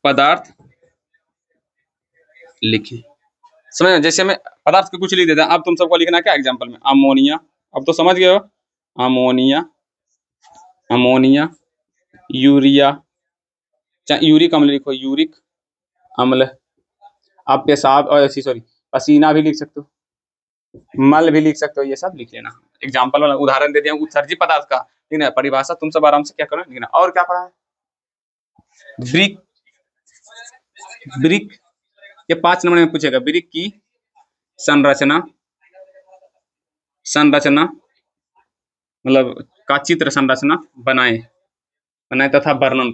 पदार्थ लिखिए। समझ, जैसे मैं पदार्थ के कुछ लिख देता हूं, अब तुम सबको लिखना क्या एग्जाम्पल में? अमोनिया, अब तो समझ गए हो, अमोनिया, यूरिया, चाहे यूरिक अम्ल लिखो, यूरिक अम्ल। आप पेशाब और पसीना भी लिख सकते हो, मल भी लिख सकते हो, ये सब लिख लेना। एग्जाम्पल वाला उदाहरण दे दिया उत्सर्जी पदार्थ का, ठीक है। परिभाषा तुम सब आराम से क्या करो लिखना। और क्या पढ़ा है? ब्रिक, ये 5 नंबर में पूछेगा। ब्रिक की संरचना मतलब का चित्र संरचना बनाए तथा वर्णन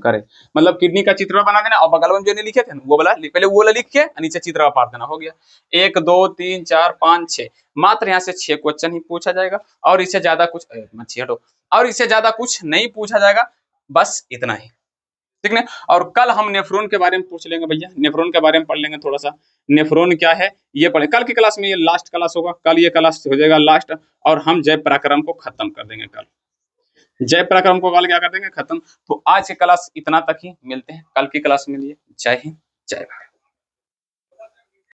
करें। मतलब किडनी का चित्र बना देना, और बगल में जो नहीं लिखे थे वो वाला पहले वो वाला लिख के नीचे चित्र पार देना, हो गया। 1 2 3 4 5 6, मात्र यहाँ से 6 क्वेश्चन ही पूछा जाएगा, और इससे ज्यादा कुछ और इससे ज्यादा कुछ नहीं पूछा जाएगा, बस इतना ही, ठीक है। और कल हम नेफ्रॉन के बारे में पूछ लेंगे भैया, नेफ्रॉन के बारे में पढ़ लेंगे थोड़ा सा। नेफ्रॉन क्या है ये पढ़े, कल की क्लास में, ये लास्ट क्लास होगा, कल ये क्लास हो जाएगा लास्ट, और हम जय पराक्रम को खत्म कर देंगे कल। जय पराक्रम को कल क्या कर देंगे? खत्म। तो आज की क्लास इतना तक ही, मिलते हैं कल की क्लास में लिए। जय हिंद, जय भारत।